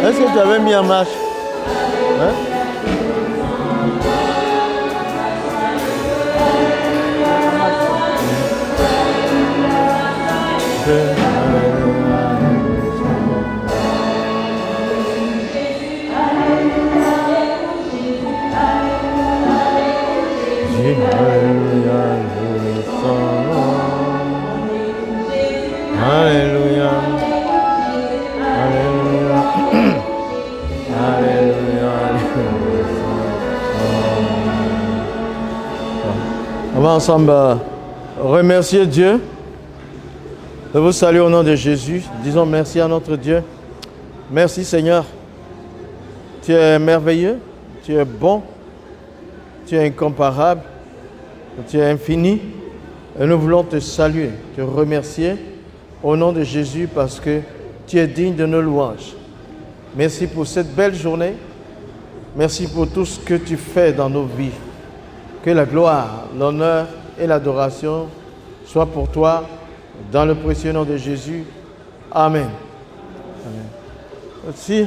Est-ce que tu avais mis en marche? Hein? Alléluia. Alléluia. Alléluia. On va ensemble remercier Dieu. Je vous salue au nom de Jésus. Disons merci à notre Dieu. Merci Seigneur. Tu es merveilleux. Tu es bon. Tu es incomparable. Tu es infini. Et nous voulons te saluer, te remercier au nom de Jésus parce que tu es digne de nos louanges. Merci pour cette belle journée. Merci pour tout ce que tu fais dans nos vies. Que la gloire, l'honneur et l'adoration soient pour toi dans le précieux nom de Jésus. Amen. Amen. Merci.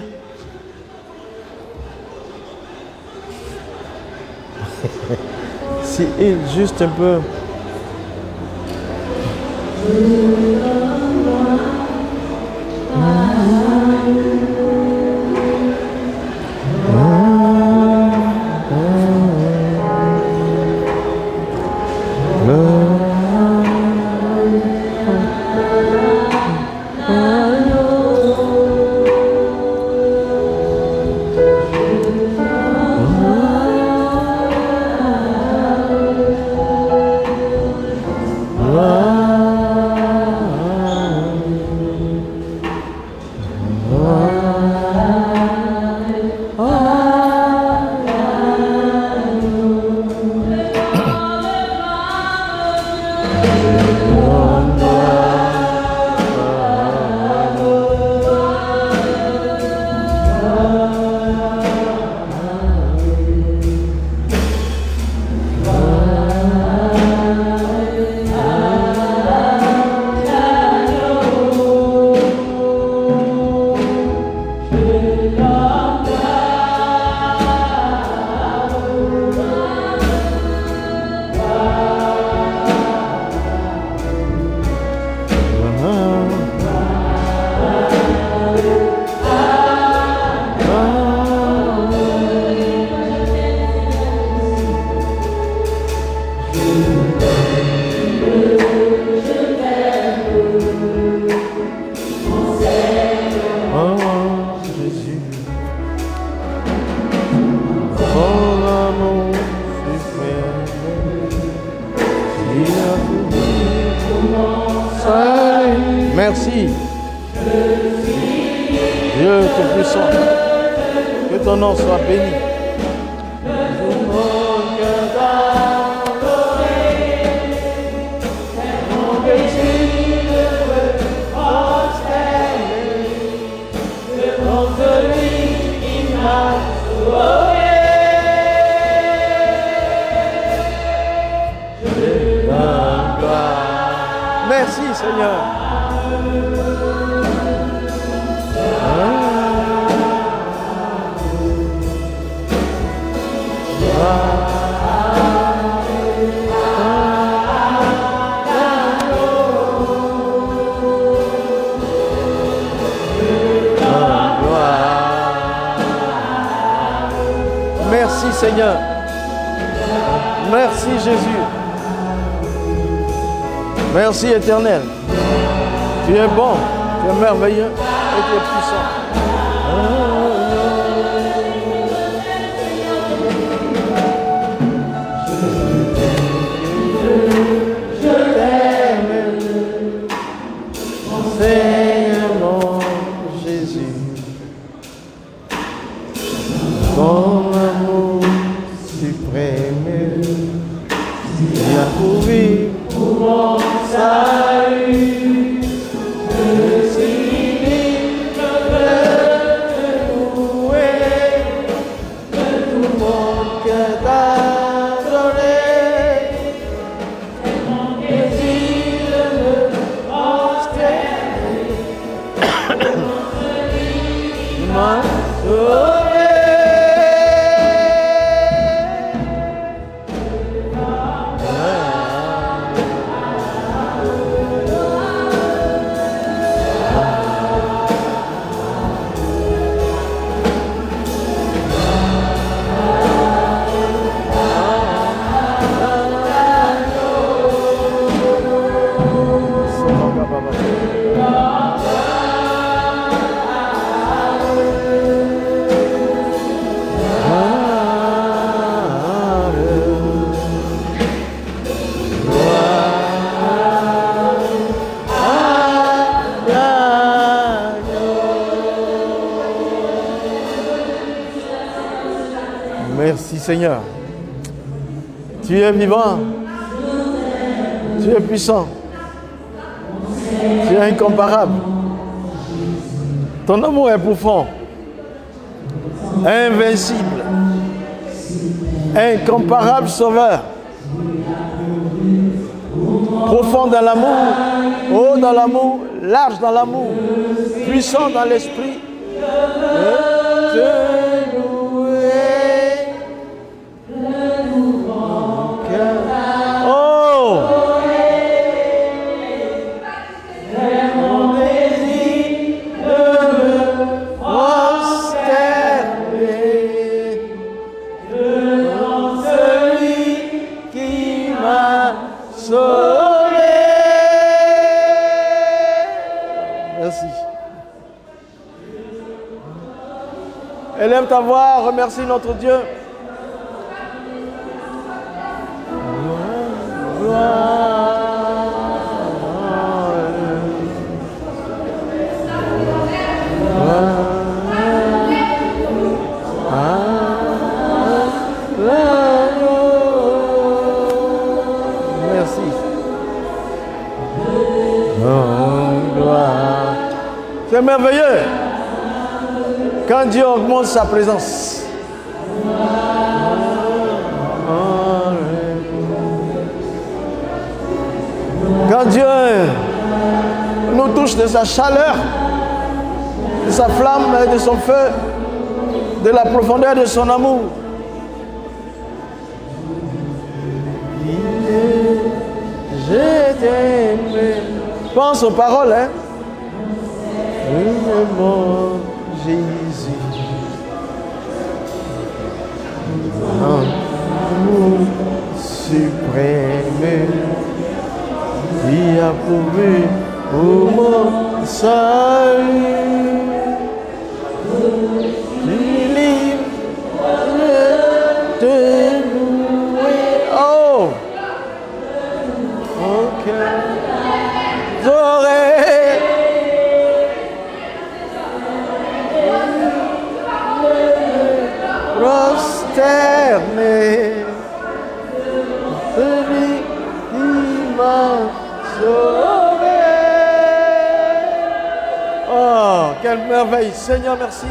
Si il juste un peu. Merci. Dieu Tout-Puissant, que ton nom soit béni. Merci Seigneur. Merci Seigneur. Merci Jésus. Merci Éternel. Tu es bon, tu es merveilleux et tu es puissant. Je t'aime, mon Seigneur, mon Jésus. Ton amour suprême, tu as trouvé pour mon salut. Mon Seigneur. Tu es vivant. Tu es puissant. Tu es incomparable. Ton amour est profond, invincible, incomparable sauveur. Profond dans l'amour, haut dans l'amour, large dans l'amour, puissant dans l'esprit. Te louer. Oh! Mon désir de me prosterner devant celui qui m'a sauvé. Merci. Élève ta voix, remercie notre Dieu. Merci. C'est merveilleux quand Dieu augmente sa présence. Quand Dieu nous touche de sa chaleur, de sa flamme, de son feu, de la profondeur de son amour. Je t'aime. Pense aux paroles, hein? Mon Jésus. Amour suprême, qui a pourvu pour mon salut. Tu livres te louer. Oh! Ok. J'aurais prosterné celui qui m'a sauvé. Oh, quelle merveille! Seigneur, merci.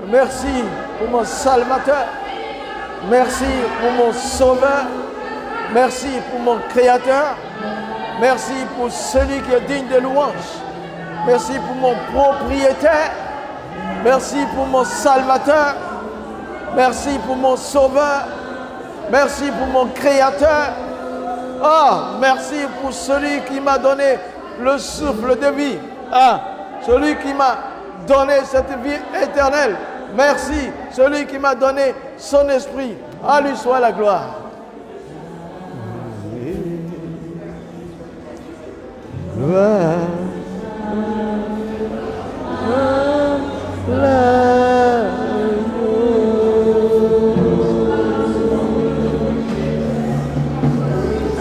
Merci pour mon salvateur. Merci pour mon sauveur. Merci pour mon créateur. Merci pour celui qui est digne de louange. Merci pour mon propriétaire. Merci pour mon salvateur. Merci pour mon sauveur. Merci pour mon créateur. Oh, merci pour celui qui m'a donné le souffle de vie. Ah, celui qui m'a donné cette vie éternelle. Merci, celui qui m'a donné son esprit. À lui soit la gloire. Gloire.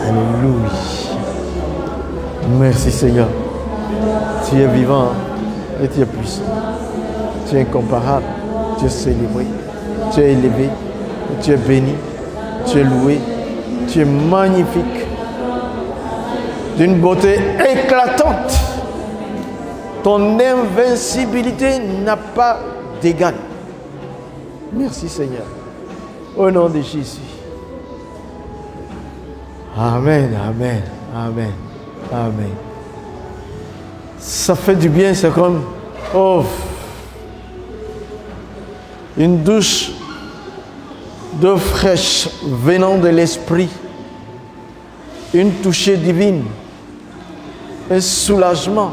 Alléluia. Merci Seigneur. Tu es vivant et tu es puissant. Tu es incomparable. Tu es célébré. Tu es élevé. Tu es béni. Tu es loué. Tu es magnifique. D'une beauté éclatante. Ton invincibilité n'a pas d'égal. Merci Seigneur. Au nom de Jésus. Amen, amen, amen, amen. Ça fait du bien, c'est comme une douche d'eau fraîche venant de l'esprit. Une touchée divine. Un soulagement.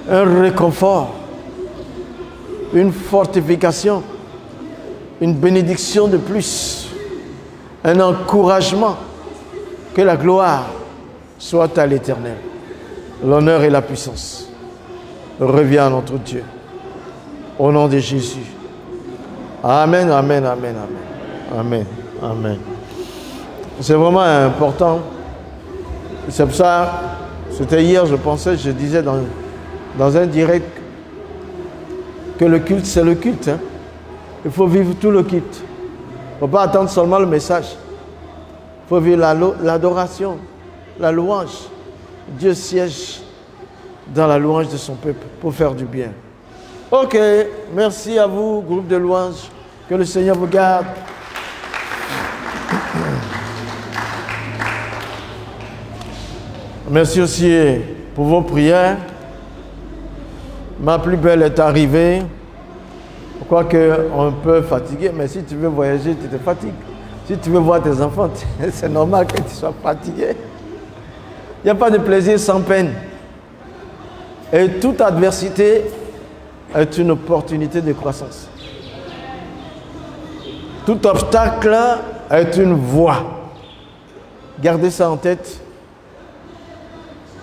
Un réconfort. Une fortification. Une bénédiction de plus. Un encouragement. Que la gloire soit à l'Éternel. L'honneur et la puissance revient à notre Dieu. Au nom de Jésus. Amen, amen, amen, amen. Amen, amen. C'est vraiment important. C'est pour ça, c'était hier, je disais dans un direct que le culte, c'est le culte. Hein? Il faut vivre tout le kit. Il ne faut pas attendre seulement le message. Il faut vivre l'adoration, la louange. Dieu siège dans la louange de son peuple pour faire du bien. Ok, merci à vous, groupe de louanges. Que le Seigneur vous garde. Merci aussi pour vos prières. Ma plus belle est arrivée. Quoique on peut fatiguer, mais si tu veux voyager, tu te fatigues. Si tu veux voir tes enfants, c'est normal que tu sois fatigué. Il n'y a pas de plaisir sans peine. Et toute adversité est une opportunité de croissance. Tout obstacle est une voie. Gardez ça en tête.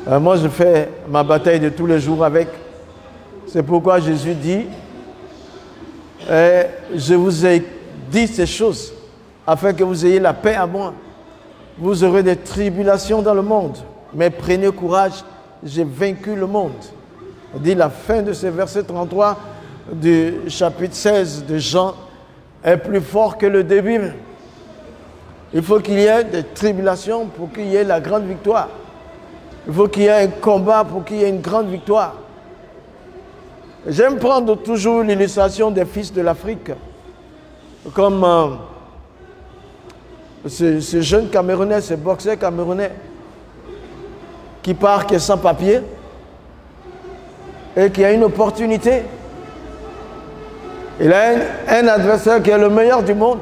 Moi, je fais ma bataille de tous les jours avec. C'est pourquoi Jésus dit, je vous ai dit ces choses afin que vous ayez la paix à moi. Vous aurez des tribulations dans le monde, mais prenez courage, j'ai vaincu le monde. On dit la fin de ce verset 33 du chapitre 16 de Jean est plus fort que le début. Il faut qu'il y ait des tribulations pour qu'il y ait la grande victoire. Il faut qu'il y ait un combat pour qu'il y ait une grande victoire. J'aime prendre toujours l'illustration des fils de l'Afrique. Comme ce jeune Camerounais, ce boxeur camerounais qui part, qui est sans papier et qui a une opportunité. Il a un adversaire qui est le meilleur du monde.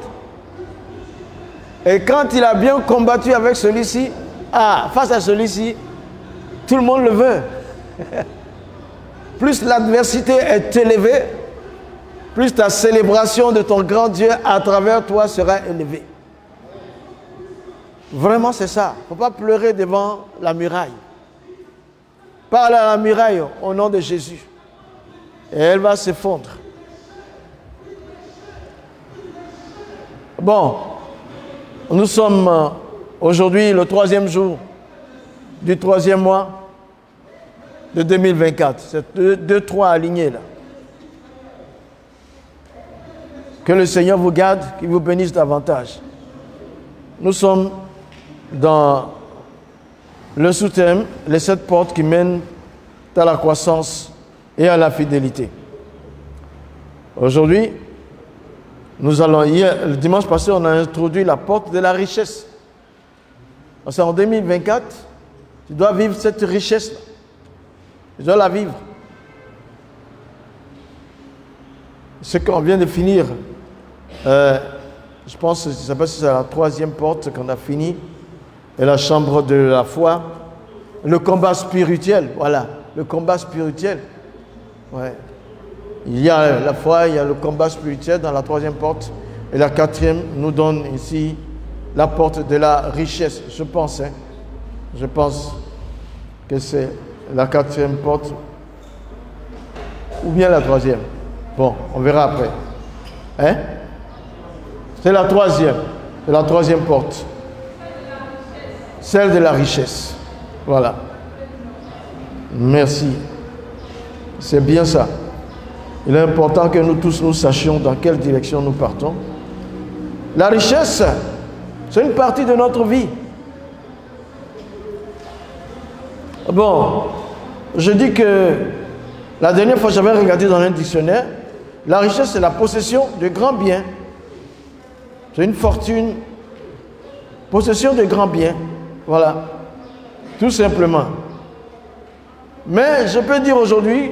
Et quand il a bien combattu avec celui-ci, face à celui-ci, tout le monde le veut. Plus l'adversité est élevée, plus ta célébration de ton grand Dieu à travers toi sera élevée. Vraiment, c'est ça. Il ne faut pas pleurer devant la muraille. Parle à la muraille au nom de Jésus. Et elle va s'effondrer. Bon, nous sommes aujourd'hui le 3e jour du 3e mois de 2024. C'est 2-3 alignés là. Que le Seigneur vous garde, qu'il vous bénisse davantage. Nous sommes dans le sous-thème, les 7 portes qui mènent à la croissance et à la fidélité. Aujourd'hui, le dimanche passé, on a introduit la porte de la richesse. Parce qu'en 2024, tu dois vivre cette richesse-là. Tu dois la vivre. Ce qu'on vient de finir, je pense, je ne sais pas si c'est la 3e porte qu'on a fini, et la chambre de la foi, le combat spirituel, voilà, le combat spirituel. Ouais. Il y a la foi, il y a le combat spirituel dans la 3e porte, et la 4e nous donne ici la porte de la richesse, je pense. Je pense que c'est la 4e porte, ou bien la 3e. Bon, on verra après. Hein? C'est la 3e. C'est la 3e porte. Celle de la richesse. Voilà. Merci. C'est bien ça. Il est important que nous tous nous sachions dans quelle direction nous partons. La richesse, c'est une partie de notre vie. Bon, je dis que la dernière fois j'avais regardé dans un dictionnaire, la richesse c'est la possession de grands biens. C'est une fortune, possession de grands biens. Voilà, tout simplement. Mais je peux dire aujourd'hui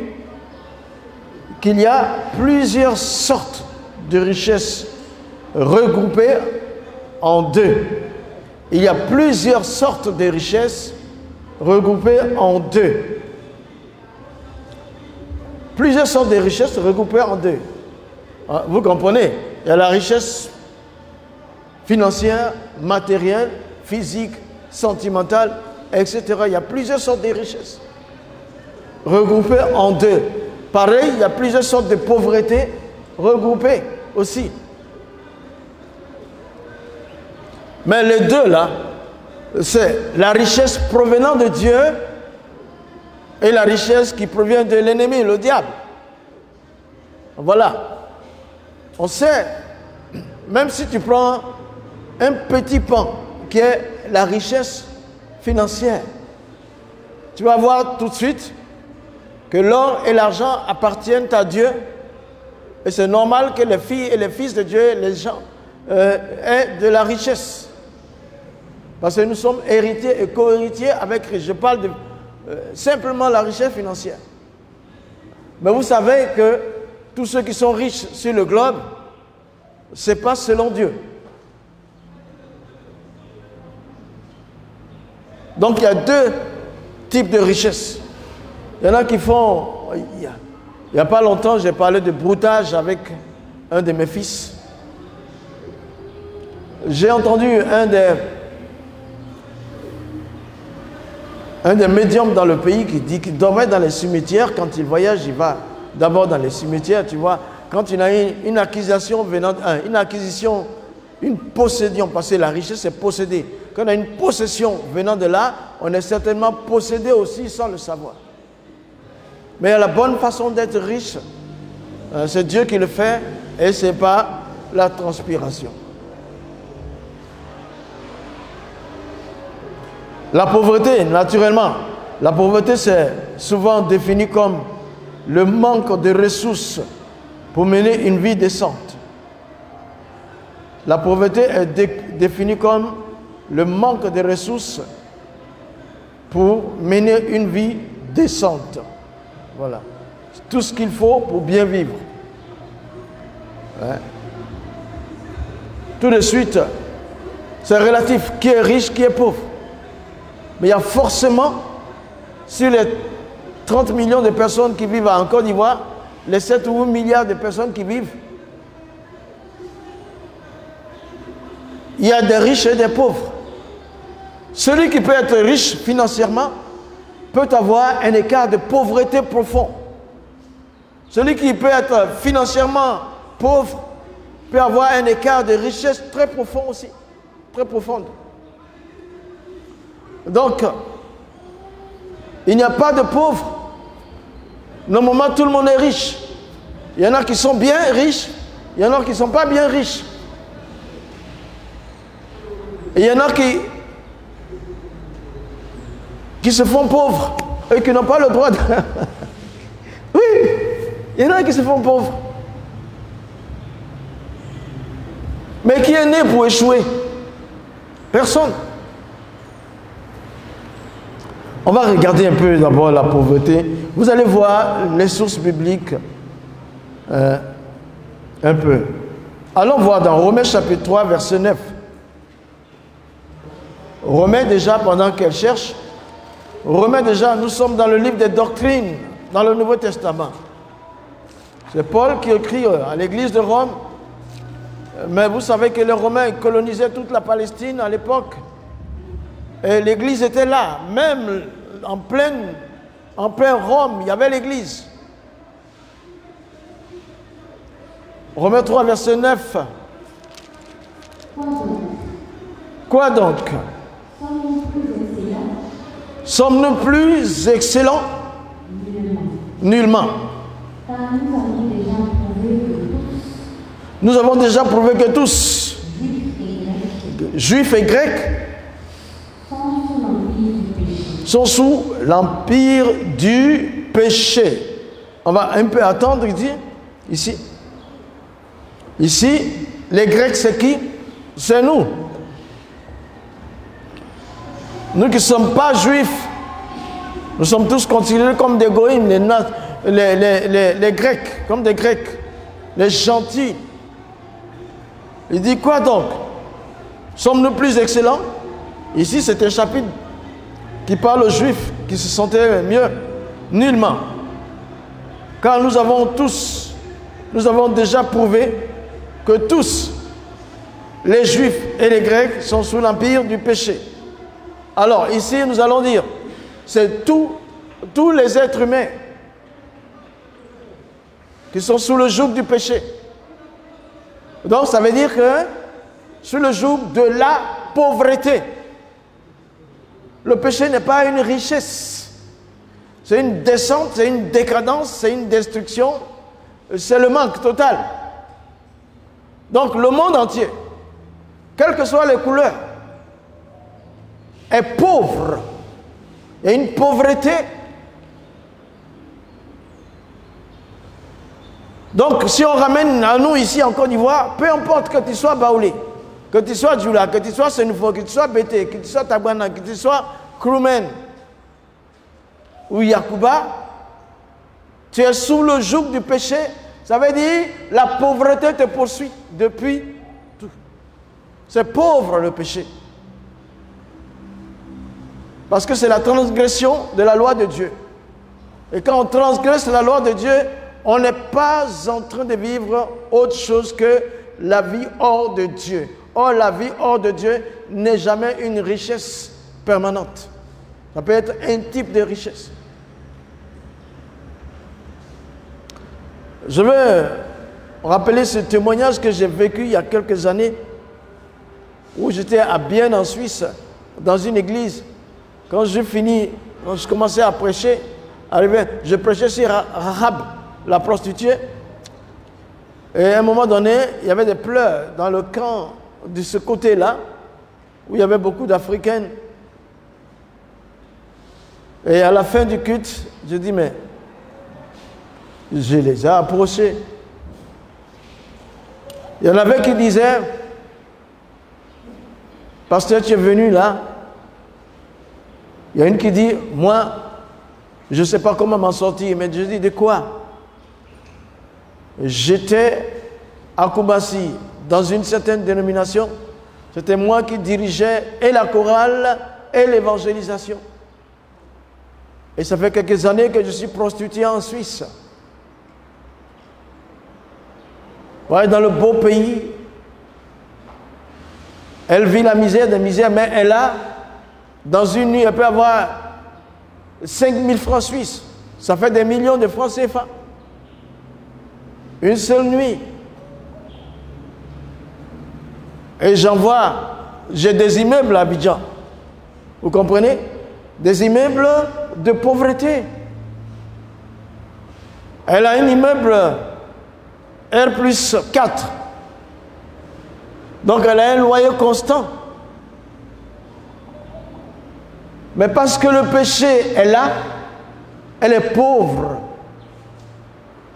qu'il y a plusieurs sortes de richesses regroupées en deux. Il y a plusieurs sortes de richesses regroupées en deux. Plusieurs sortes de richesses regroupées en deux. Vous comprenez? Il y a la richesse financière, matérielle, physique, sentimentale, etc. Il y a plusieurs sortes de richesses regroupées en deux. Pareil, il y a plusieurs sortes de pauvreté regroupées aussi. Mais les deux là, c'est la richesse provenant de Dieu et la richesse qui provient de l'ennemi, le diable. Voilà. On sait, même si tu prends un petit pan qui est la richesse financière, tu vas voir tout de suite que l'or et l'argent appartiennent à Dieu. Et c'est normal que les filles et les fils de Dieu, les gens, aient de la richesse. Parce que nous sommes héritiers et co-héritiers avec Christ. Je parle de simplement la richesse financière. Mais vous savez que tous ceux qui sont riches sur le globe, ce n'est pas selon Dieu. Donc il y a deux types de richesses. Il y en a qui font... Il n'y a pas longtemps, j'ai parlé de broutage avec un de mes fils. J'ai entendu un des médiums dans le pays qui dit qu'il dormait dans les cimetières. Quand il voyage, il va d'abord dans les cimetières, tu vois. Quand il a une acquisition venant, une possession, parce que la richesse c'est posséder. Quand on a une possession venant de là, on est certainement possédé aussi sans le savoir. Mais la bonne façon d'être riche, c'est Dieu qui le fait et ce n'est pas la transpiration. La pauvreté, naturellement, la pauvreté c'est souvent défini comme le manque de ressources pour mener une vie décente. La pauvreté est définie comme le manque de ressources pour mener une vie décente. Voilà. Tout ce qu'il faut pour bien vivre. Ouais. Tout de suite, c'est relatif. Qui est riche, qui est pauvre. Mais il y a forcément, sur les 30 millions de personnes qui vivent en Côte d'Ivoire, les 7 ou 8 milliards de personnes qui vivent, il y a des riches et des pauvres. Celui qui peut être riche financièrement peut avoir un écart de pauvreté profond. Celui qui peut être financièrement pauvre peut avoir un écart de richesse très profond aussi, très profonde. Donc, il n'y a pas de pauvres. Normalement, tout le monde est riche. Il y en a qui sont bien riches, il y en a qui ne sont pas bien riches. Et il y en a qui se font pauvres et qui n'ont pas le droit de... Oui, il y en a qui se font pauvres. Mais qui est né pour échouer? Personne. On va regarder un peu d'abord la pauvreté. Vous allez voir les sources bibliques un peu. Allons voir dans Romains chapitre 3, verset 9. Romains déjà, pendant qu'elle cherche, Romains déjà, nous sommes dans le livre des doctrines, dans le Nouveau Testament. C'est Paul qui écrit à l'église de Rome. Mais vous savez que les Romains colonisaient toute la Palestine à l'époque. Et l'église était là. Même en plein Rome, il y avait l'église. Romains 3, verset 9. Quoi donc? Sommes-nous plus excellents? Nullement. Nous avons déjà prouvé que tous, juifs et grecs, sont sous l'empire du péché. On va un peu attendre, il dit, ici. Ici, les Grecs, c'est qui? C'est nous. Nous qui ne sommes pas juifs, nous sommes tous considérés comme des goïms, les Grecs, comme des Grecs, les gentils. Il dit quoi donc? Sommes-nous plus excellents? Ici, c'est un chapitre qui parle aux Juifs qui se sentaient mieux. Nullement. Car nous avons déjà prouvé que tous, les Juifs et les Grecs, sont sous l'empire du péché. Alors, ici, nous allons dire, c'est tous les êtres humains qui sont sous le joug du péché. Donc, ça veut dire que sous le joug de la pauvreté. Le péché n'est pas une richesse. C'est une descente, c'est une décadence, c'est une destruction. C'est le manque total. Donc le monde entier, quelles que soient les couleurs, est pauvre. Il y a une pauvreté. Donc si on ramène à nous ici en Côte d'Ivoire, peu importe que tu sois Baoulé, que tu sois Djoula, que tu sois Senufo, que tu sois Bété, que tu sois Tabana, que tu sois Kroumen ou Yakuba, tu es sous le joug du péché. Ça veut dire la pauvreté te poursuit depuis tout. C'est pauvre le péché. Parce que c'est la transgression de la loi de Dieu. Et quand on transgresse la loi de Dieu, on n'est pas en train de vivre autre chose que la vie hors de Dieu. Or, la vie hors de Dieu n'est jamais une richesse permanente. Ça peut être un type de richesse. Je veux rappeler ce témoignage que j'ai vécu il y a quelques années où j'étais à Bienne en Suisse, dans une église. Quand j'ai fini, quand je commençais à prêcher, je prêchais sur Rahab, la prostituée. Et à un moment donné, il y avait des pleurs dans le camp de ce côté-là, où il y avait beaucoup d'Africaines. Et à la fin du culte, je dis, mais je les ai approchés. Il y en avait qui disaient, pasteur, tu es venu là. Il y a une qui dit, moi, je ne sais pas comment m'en sortir. Mais je dis, de quoi? J'étais à Koumassi, dans une certaine dénomination. C'était moi qui dirigeais et la chorale et l'évangélisation. Et ça fait quelques années que je suis prostitué en Suisse. Ouais, dans le beau pays. Elle vit la misère des misères, mais elle a, dans une nuit, elle peut avoir 5000 francs suisses. Ça fait des millions de francs CFA. Une seule nuit. Et j'en vois, j'ai des immeubles à Abidjan. Vous comprenez? Des immeubles de pauvreté. Elle a un immeuble R+4. Donc elle a un loyer constant. Mais parce que le péché est là, elle est pauvre.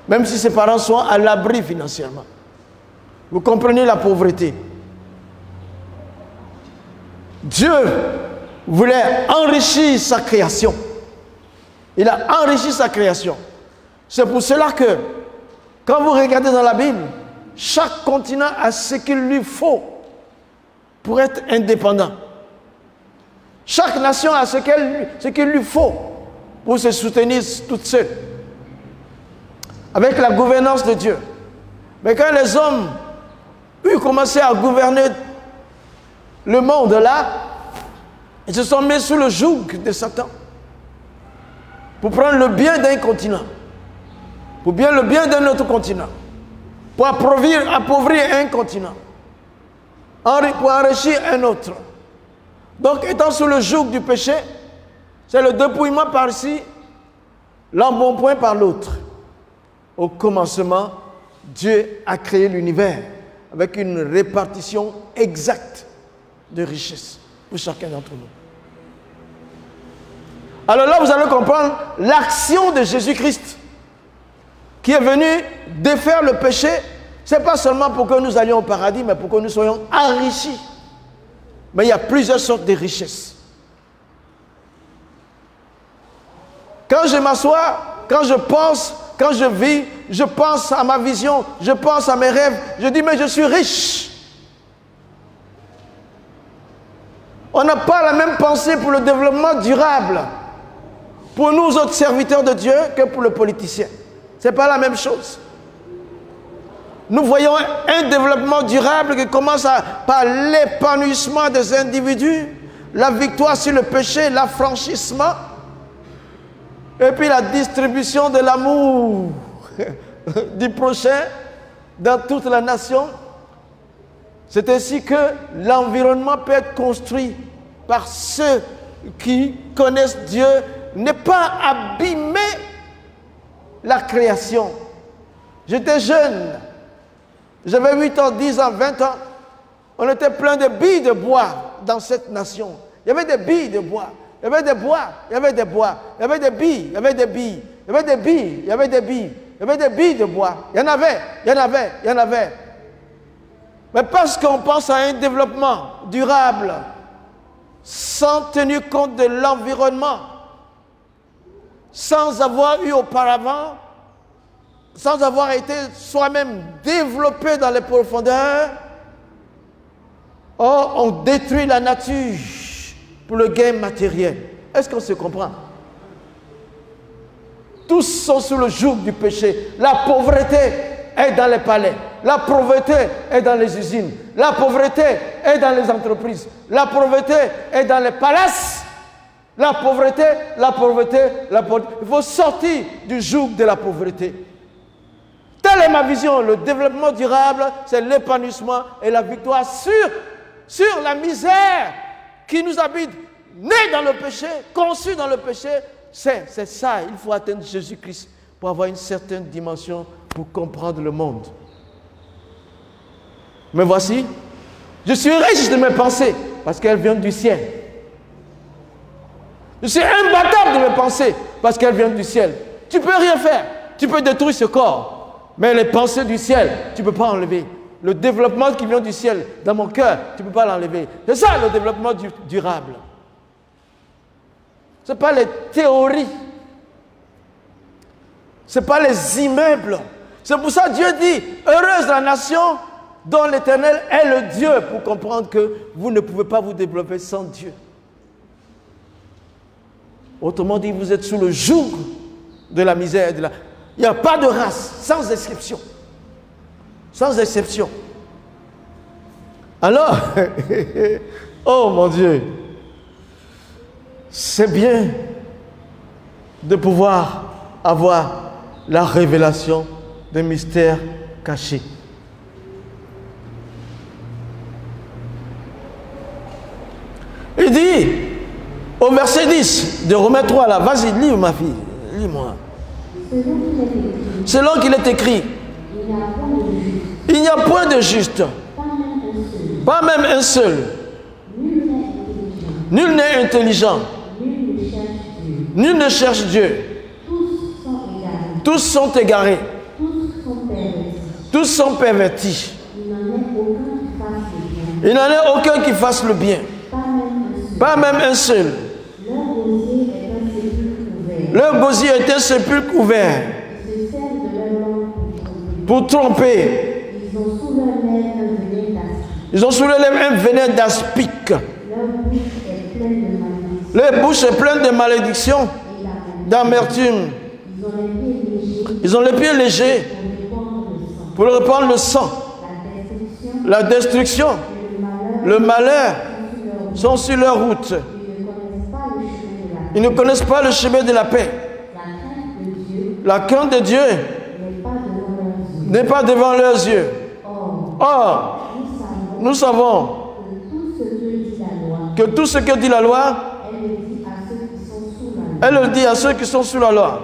Même si ses parents sont à l'abri financièrement. Vous comprenez la pauvreté. Dieu voulait enrichir sa création. Il a enrichi sa création. C'est pour cela que, quand vous regardez dans la Bible, chaque continent a ce qu'il lui faut pour être indépendant. Chaque nation a ce qu'il lui faut pour se soutenir toute seule. Avec la gouvernance de Dieu. Mais quand les hommes ont commencé à gouverner le monde là, ils se sont mis sous le joug de Satan pour prendre le bien d'un continent, pour bien le bien d'un autre continent, pour appauvrir un continent, pour enrichir un autre. Donc, étant sous le joug du péché, c'est le dépouillement par-ci, l'embonpoint par l'autre. Au commencement, Dieu a créé l'univers avec une répartition exacte de richesses pour chacun d'entre nous. Alors là, vous allez comprendre l'action de Jésus-Christ qui est venu défaire le péché. Ce n'est pas seulement pour que nous allions au paradis, mais pour que nous soyons enrichis. Mais il y a plusieurs sortes de richesses. Quand je m'assois, quand je pense, quand je vis, je pense à ma vision, je pense à mes rêves, je dis mais je suis riche. On n'a pas la même pensée pour le développement durable pour nous autres serviteurs de Dieu que pour le politicien. Ce n'est pas la même chose. Nous voyons un développement durable qui commence par l'épanouissement des individus, la victoire sur le péché, l'affranchissement, et puis la distribution de l'amour du prochain dans toute la nation. C'est ainsi que l'environnement peut être construit par ceux qui connaissent Dieu, ne pas abîmer la création. J'étais jeune. J'avais 8 ans, 10 ans, 20 ans. On était plein de billes de bois dans cette nation. Il y avait des billes de bois. Il y avait des bois, il y avait des bois. Il y avait des billes, il y avait des billes. Il y avait des billes, il y avait des billes. Il y avait des billes de bois. Il y en avait, il y en avait, il y en avait. Mais parce qu'on pense à un développement durable, sans tenir compte de l'environnement, sans avoir eu auparavant, sans avoir été soi-même développé dans les profondeurs, on détruit la nature pour le gain matériel. Est-ce qu'on se comprend? Tous sont sous le joug du péché. La pauvreté est dans les palais. La pauvreté est dans les usines. La pauvreté est dans les entreprises. La pauvreté est dans les palaces. La pauvreté, la pauvreté, la pauvreté. Il faut sortir du joug de la pauvreté. Telle est ma vision. Le développement durable, c'est l'épanouissement et la victoire sur la misère qui nous habite, né dans le péché, conçu dans le péché. C'est ça, il faut atteindre Jésus-Christ pour avoir une certaine dimension, pour comprendre le monde. Mais voici, je suis riche de mes pensées, parce qu'elles viennent du ciel. Je suis imbattable de mes pensées, parce qu'elles viennent du ciel. Tu ne peux rien faire, tu peux détruire ce corps, mais les pensées du ciel, tu ne peux pas enlever. Le développement qui vient du ciel, dans mon cœur, tu ne peux pas l'enlever. C'est ça le développement durable. Ce n'est pas les théories. Ce n'est pas les immeubles. C'est pour ça que Dieu dit, heureuse la nation dont l'Éternel est le Dieu, pour comprendre que vous ne pouvez pas vous développer sans Dieu. Autrement dit, vous êtes sous le joug de la misère. Il n'y a pas de race, sans exception. Sans exception. Alors, oh mon Dieu, c'est bien de pouvoir avoir la révélation des mystères cachés. Il dit, au verset 10 de Romains 3, là, vas-y, lis ma fille, lis-moi. Selon qu'il est écrit, il n'y a point de juste, pas même un seul. Nul n'est intelligent, nul ne cherche Dieu. Tous sont égarés, tous sont pervertis. Il n'en est aucun qui fasse le bien, pas même un seul. Leur gosier est un sépulcre ouvert pour tromper. Ils ont sous leurs lèvres un venin d'aspic. Leur bouche est pleine de malédiction, d'amertume. Ils ont les pieds légers pour répandre le sang. La destruction, le malheur sont sur leur route. Ils ne connaissent pas le chemin de la paix. La crainte de Dieu n'est pas devant leurs yeux. Or, nous savons que tout ce que dit la loi, elle le dit à ceux qui sont sous la loi,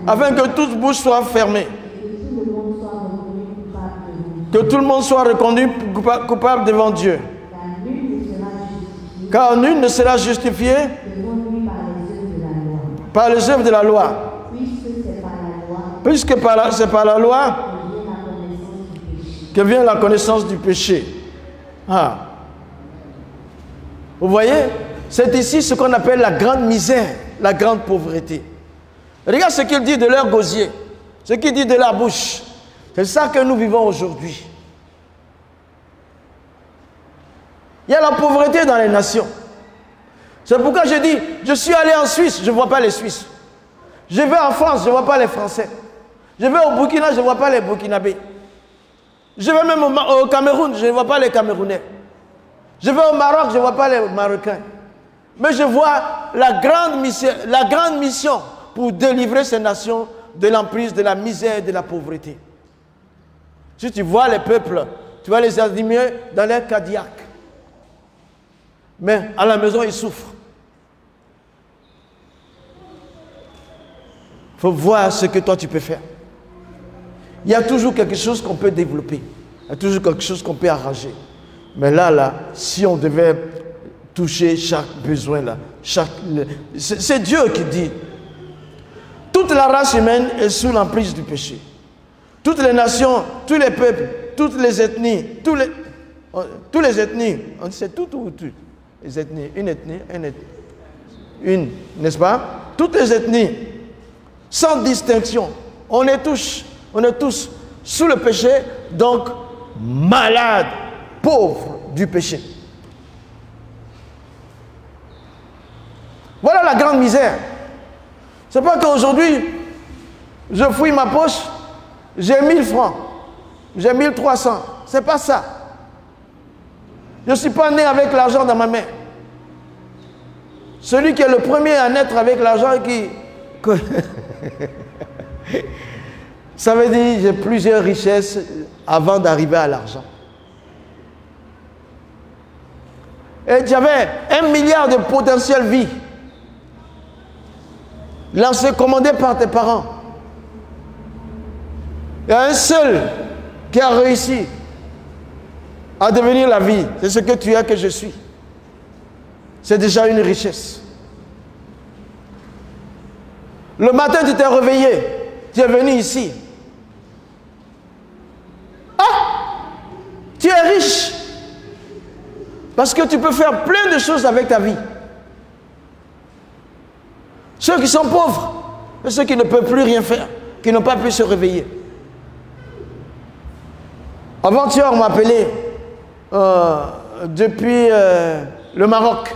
afin que toute bouche soit fermée, que tout le monde soit reconnu coupable devant Dieu. Car nul ne sera justifié par les œuvres de la loi, puisque c'est par la loi que vient la connaissance du péché. Ah. Vous voyez, c'est ici ce qu'on appelle la grande misère, la grande pauvreté. Regarde ce qu'il dit de leur gosier, ce qu'il dit de leur bouche. C'est ça que nous vivons aujourd'hui. Il y a la pauvreté dans les nations. C'est pourquoi je dis, je suis allé en Suisse, je ne vois pas les Suisses. Je vais en France, je ne vois pas les Français. Je vais au Burkina, je ne vois pas les Burkinabés. Je vais même au Cameroun, je ne vois pas les Camerounais. Je vais au Maroc, je ne vois pas les Marocains. Mais je vois la grande mission pour délivrer ces nations de l'emprise, de la misère et de la pauvreté. Si tu vois les peuples, tu vas les admirer dans leur Cadillac. Mais à la maison, ils souffrent. Il faut voir ce que toi tu peux faire. Il y a toujours quelque chose qu'on peut développer. Il y a toujours quelque chose qu'on peut arranger. Mais là, si on devait toucher chaque besoin, là, c'est Dieu qui dit. Toute la race humaine est sous l'emprise du péché. Toutes les nations, tous les peuples, toutes les ethnies, tous les ethnies, on sait tout. Les ethnies, une, n'est-ce pas? Toutes les ethnies, sans distinction, on est tous sous le péché, donc malades, pauvres du péché. Voilà la grande misère. C'est pas qu'aujourd'hui, je fouille ma poche, j'ai 1000 francs, j'ai 1300. C'est pas ça. Je ne suis pas né avec l'argent dans ma main. Celui qui est le premier à naître avec l'argent ça veut dire j'ai plusieurs richesses avant d'arriver à l'argent. Et tu avais 1 milliard de potentiel vie lancé, commandé par tes parents. Il y a un seul qui a réussi à devenir la vie. C'est ce que tu es, que je suis. C'est déjà une richesse. Le matin, tu t'es réveillé. Tu es venu ici. Ah! Tu es riche. Parce que tu peux faire plein de choses avec ta vie. Ceux qui sont pauvres, et ceux qui ne peuvent plus rien faire, qui n'ont pas pu se réveiller. Avant-hier, on m'a appelé depuis le Maroc.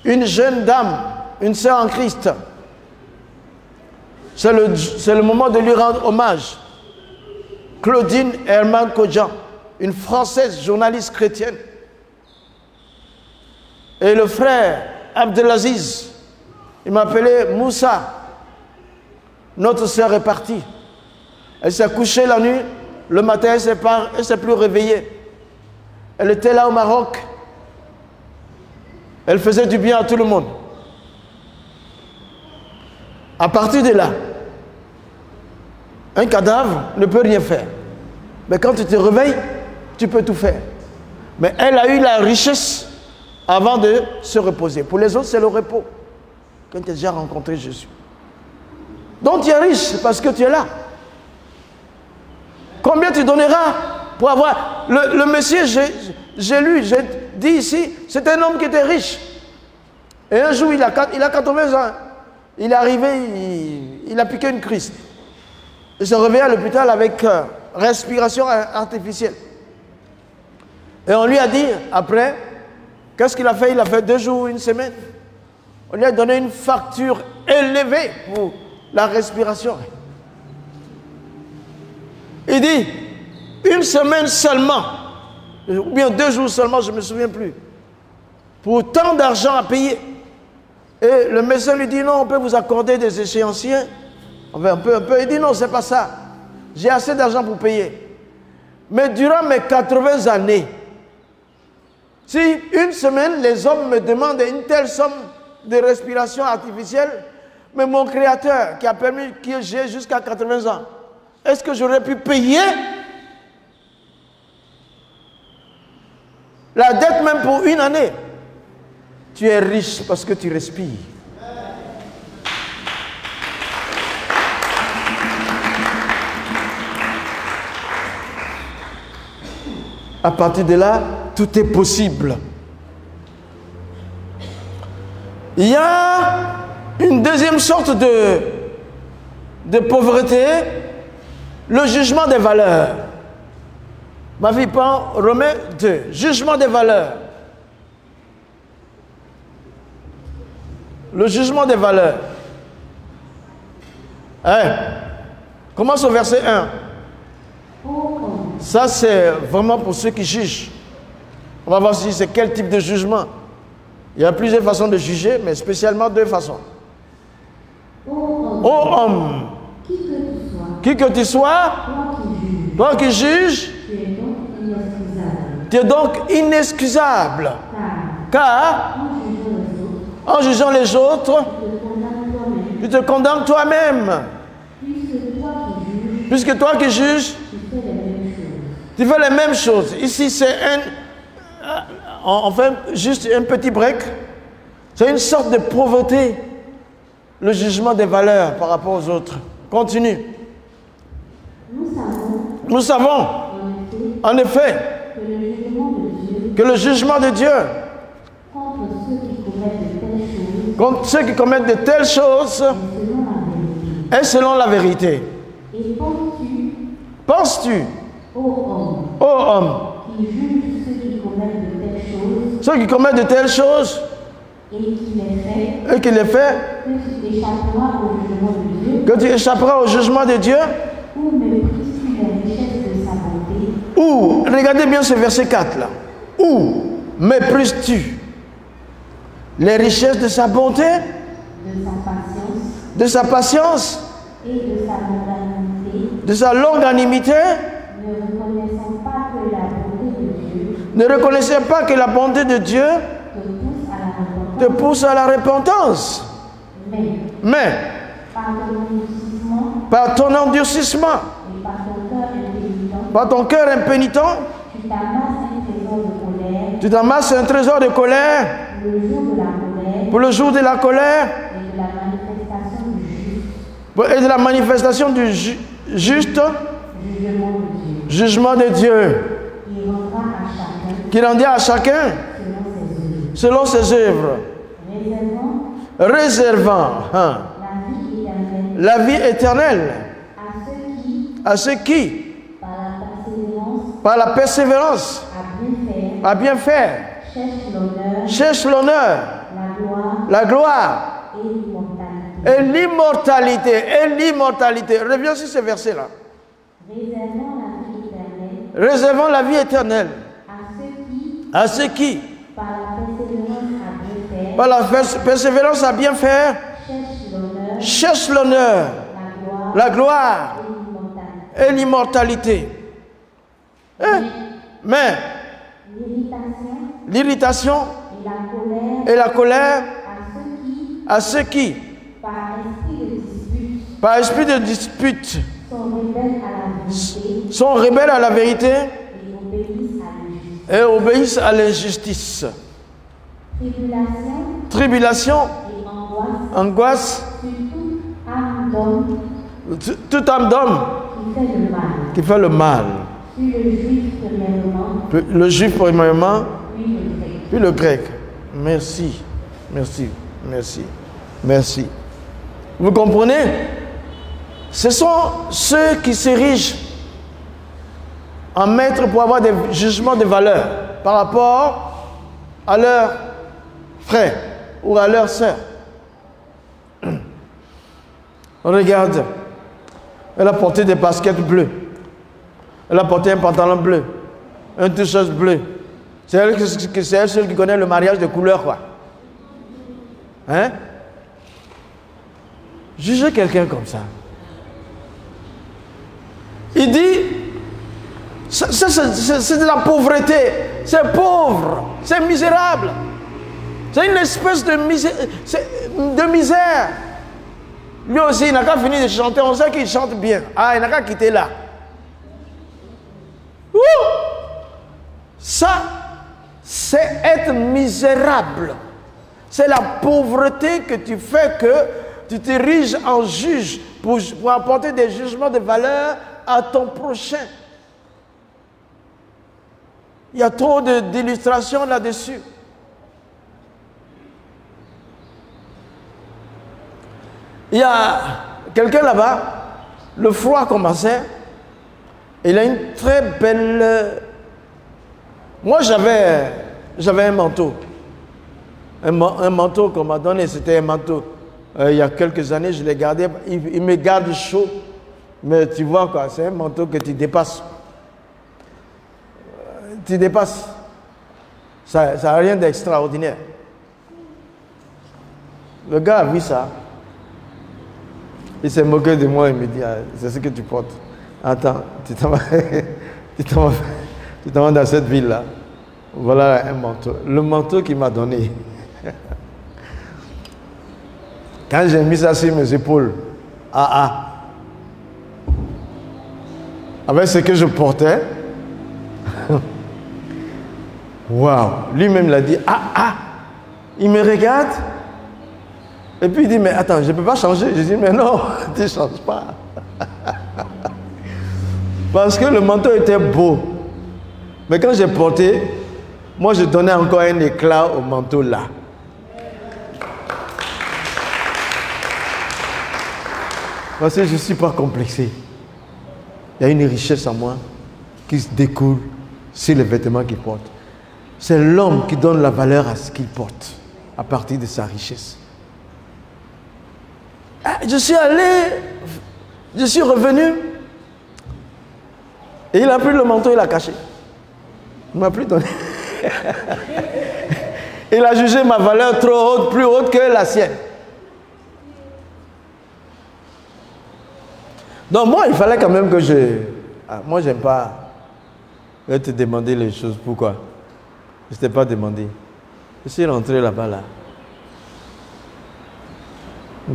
Une jeune dame, une sœur en Christ. C'est le moment de lui rendre hommage. Claudine Herman Kodjan, une Française journaliste chrétienne. Et le frère Abdelaziz, il m'a appelé Moussa. Notre sœur est partie. Elle s'est couchée la nuit. Le matin, elle ne s'est plus réveillée. Elle était là au Maroc. Elle faisait du bien à tout le monde. À partir de là, un cadavre ne peut rien faire. Mais quand tu te réveilles, tu peux tout faire. Mais elle a eu la richesse avant de se reposer. Pour les autres, c'est le repos. Quand tu as déjà rencontré Jésus. Donc tu es riche parce que tu es là. Combien tu donneras pour avoir... Le monsieur, j'ai dit ici, c'est un homme qui était riche. Et un jour, il a 80 ans. Il est arrivé, il a piqué une crise. Il s'est réveillé à l'hôpital avec respiration artificielle. Et on lui a dit, après, qu'est-ce qu'il a fait? Il a fait 2 jours, 1 semaine. On lui a donné une facture élevée pour la respiration. Il dit, 1 semaine seulement, ou bien 2 jours seulement, je ne me souviens plus, pour tant d'argent à payer. Et le médecin lui dit, non, on peut vous accorder des échéanciers. Enfin, un peu. Il dit, non, c'est pas ça. J'ai assez d'argent pour payer. Mais durant mes 80 années, si 1 semaine, les hommes me demandent une telle somme de respiration artificielle, mais mon Créateur qui a permis que j'ai jusqu'à 80 ans, est-ce que j'aurais pu payer la dette même pour 1 année? Tu es riche parce que tu respires. À partir de là, tout est possible. Il y a une deuxième sorte de pauvreté, le jugement des valeurs. Ma vie prend Romains 2, jugement des valeurs. Le jugement des valeurs. Commence au verset 1. Ça, c'est vraiment pour ceux qui jugent. On va voir si c'est quel type de jugement. Il y a plusieurs façons de juger, mais spécialement 2 façons. Ô homme, qui que tu sois, toi qui juges, tu es donc inexcusable. Car, en jugeant les autres, tu te condamnes toi-même. Puisque toi qui juges, tu fais les mêmes choses. Ici, c'est on fait juste un petit break. C'est une sorte de pauvreté, le jugement des valeurs par rapport aux autres. Continue. Nous savons, en effet, que le jugement de Dieu contre ceux qui commettent de telles choses est selon la vérité. Et penses-tu, ô homme, ceux qui commettent de telles choses et qui les fait, que tu échapperas au jugement de Dieu, ou, regardez bien ce verset 4 là, où méprises-tu les richesses de sa bonté, de sa patience et de sa longanimité, ne reconnaissez pas que la bonté de Dieu te pousse à la repentance. Mais par ton endurcissement, par ton cœur impénitent, tu t'amasses un trésor de colère pour le jour de la colère et de la manifestation du juste jugement de Dieu, qui rendra à chacun selon ses œuvres, réservant la vie éternelle à ceux qui, par la persévérance, à bien faire, cherchent l'honneur, la gloire et l'immortalité. Reviens sur ce verset-là. Réservant la vie éternelle à ceux qui, par la persévérance à bien faire, cherchent l'honneur, la gloire et l'immortalité. Mais l'irritation et la colère à ceux qui, par esprit de dispute, sont rebelles à la vérité et obéissent à l'injustice. Tribulation, angoisse, toute âme d'homme qui fait le mal. Le juif premièrement, puis le grec. Merci, merci, merci, merci. Vous comprenez? Ce sont ceux qui s'érigent en maître pour avoir des jugements de valeur par rapport à leurs frères ou à leurs sœurs. Regarde, elle a porté des baskets bleues. Elle a porté un pantalon bleu, un t-shirt bleu. C'est elle seule qui connaît le mariage de couleur, quoi. Hein? Jugez quelqu'un comme ça. Il dit, c'est de la pauvreté, c'est pauvre, c'est misérable. C'est une espèce de misère. Lui aussi, il n'a qu'à finir de chanter, on sait qu'il chante bien. Ah, il n'a qu'à quitter là. Ouh! Ça, c'est être misérable. C'est la pauvreté que tu fais que tu t'ériges en juge pour apporter des jugements de valeur à ton prochain. Il y a trop d'illustrations là-dessus. Il y a quelqu'un là-bas, le froid commençait, il a une très belle... Moi j'avais un manteau. Un manteau qu'on m'a donné, c'était un manteau. Il y a quelques années, je l'ai gardé, il me garde chaud. Mais tu vois quoi, c'est un manteau que tu dépasses. Tu dépasses. Ça n'a rien d'extraordinaire. Le gars a vu ça. Il s'est moqué de moi, il me dit, ah, c'est ce que tu portes. Attends, tu t'en vas dans cette ville-là. Voilà un manteau. Le manteau qu'il m'a donné. Quand j'ai mis ça sur mes épaules, avec ce que je portais. Waouh! Lui-même l'a dit, il me regarde. Et puis il dit, mais attends, je ne peux pas changer. Je dis, mais non, tu ne changes pas. Parce que le manteau était beau. Mais quand j'ai porté, moi je donnais encore un éclat au manteau là. Parce que je ne suis pas complexé. Il y a une richesse en moi qui se découle sur les vêtements qu'il porte. C'est l'homme qui donne la valeur à ce qu'il porte à partir de sa richesse. Je suis allé, je suis revenu et il a pris le manteau, il l'a caché. Il ne m'a plus donné. Il a jugé ma valeur trop haute, plus haute que la sienne. Donc moi, il fallait quand même que je... moi, j'aime pas te demander les choses. Pourquoi? Je ne t'ai pas demandé. Je suis rentré là-bas, là.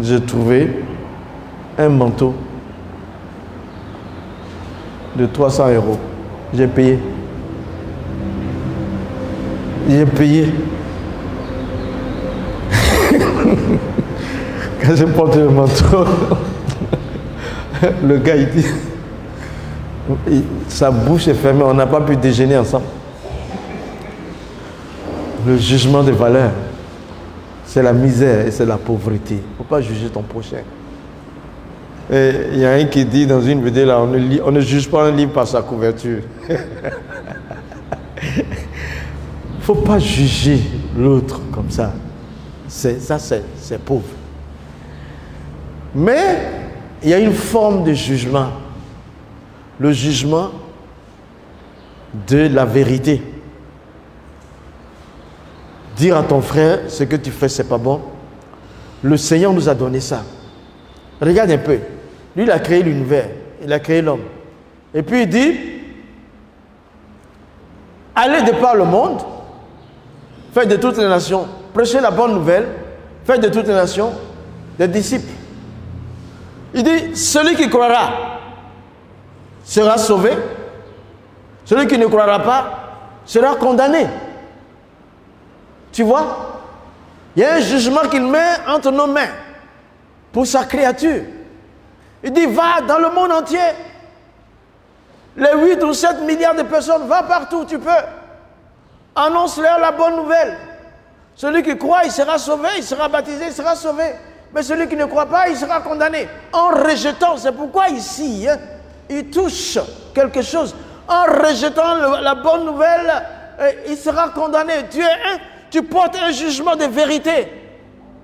J'ai trouvé un manteau de 300 €. J'ai payé. J'ai payé. Quand j'ai porté le manteau, le gars, il dit, sa bouche est fermée, on n'a pas pu déjeuner ensemble. Le jugement des valeurs, c'est la misère et c'est la pauvreté. Il ne faut pas juger ton prochain. Et il y a un qui dit dans une vidéo, là, on ne juge pas un livre par sa couverture. Il ne faut pas juger l'autre comme ça. C'est pauvre. Mais il y a une forme de jugement. Le jugement de la vérité. Dire à ton frère, ce que tu fais, c'est pas bon. Le Seigneur nous a donné ça. Regarde un peu. Lui, il a créé l'univers. Il a créé l'homme. Et puis il dit, allez de par le monde, faites de toutes les nations, prêchez la bonne nouvelle, faites de toutes les nations des disciples. Il dit, celui qui croira sera sauvé. Celui qui ne croira pas sera condamné. Tu vois? Il y a un jugement qu'il met entre nos mains pour sa créature. Il dit, va dans le monde entier. Les 8 ou 7 milliards de personnes, va partout où tu peux. Annonce-leur la bonne nouvelle. Celui qui croit, il sera sauvé, il sera baptisé, il sera sauvé. Mais celui qui ne croit pas, il sera condamné. En rejetant, c'est pourquoi ici, il touche quelque chose. En rejetant la bonne nouvelle, il sera condamné. Tu portes un jugement de vérité.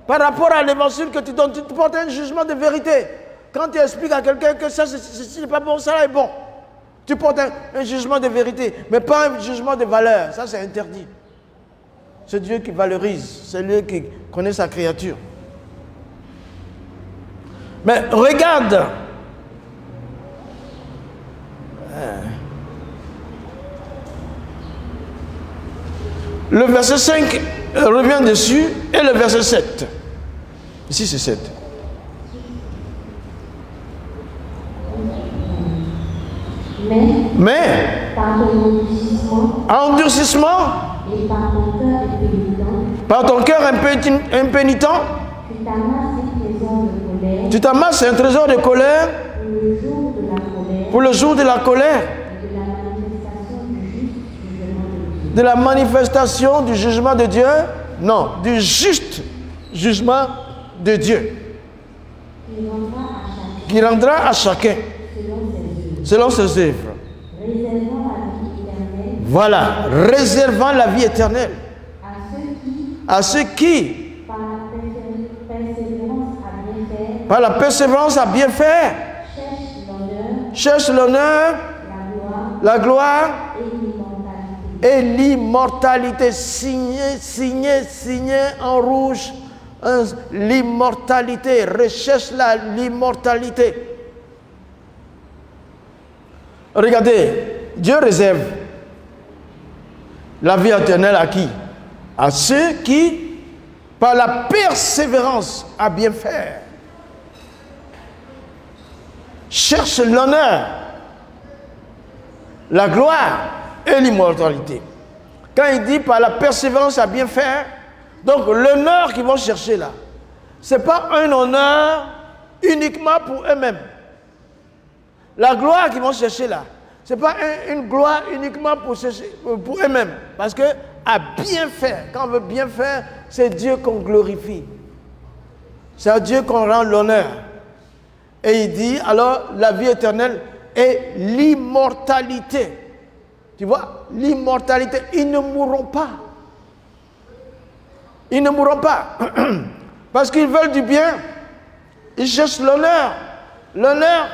Par rapport à l'évangile que tu donnes, tu portes un jugement de vérité. Quand tu expliques à quelqu'un que ça, c'est pas bon, ça est bon. Tu portes un jugement de vérité, mais pas un jugement de valeur. Ça, c'est interdit. C'est Dieu qui valorise. C'est lui qui connaît sa créature. Mais regarde. Le verset 5 revient dessus et le verset 7. Ici, c'est 7. Mais par ton endurcissement et par ton cœur impénitent, tu t'amasses un trésor de colère pour le jour de la colère, de la manifestation du jugement de Dieu, non, du juste jugement de Dieu, qui rendra à chacun selon ses œuvres. Voilà, réservant la vie éternelle à ceux qui, par la persévérance à bien faire, cherchent l'honneur, la gloire et l'immortalité. Signé en rouge, l'immortalité, recherche l'immortalité. Regardez, Dieu réserve la vie éternelle à qui? À ceux qui, par la persévérance à bien faire, cherchent l'honneur, la gloire et l'immortalité. Quand il dit par la persévérance à bien faire, donc l'honneur qu'ils vont chercher là, ce n'est pas un honneur uniquement pour eux-mêmes. La gloire qu'ils vont chercher là, ce n'est pas une gloire uniquement pour eux-mêmes. Parce que à bien faire, quand on veut bien faire, c'est Dieu qu'on glorifie. C'est à Dieu qu'on rend l'honneur. Et il dit, alors, la vie éternelle est l'immortalité. Tu vois, l'immortalité, ils ne mourront pas. Ils ne mourront pas. Parce qu'ils veulent du bien. Ils cherchent l'honneur. L'honneur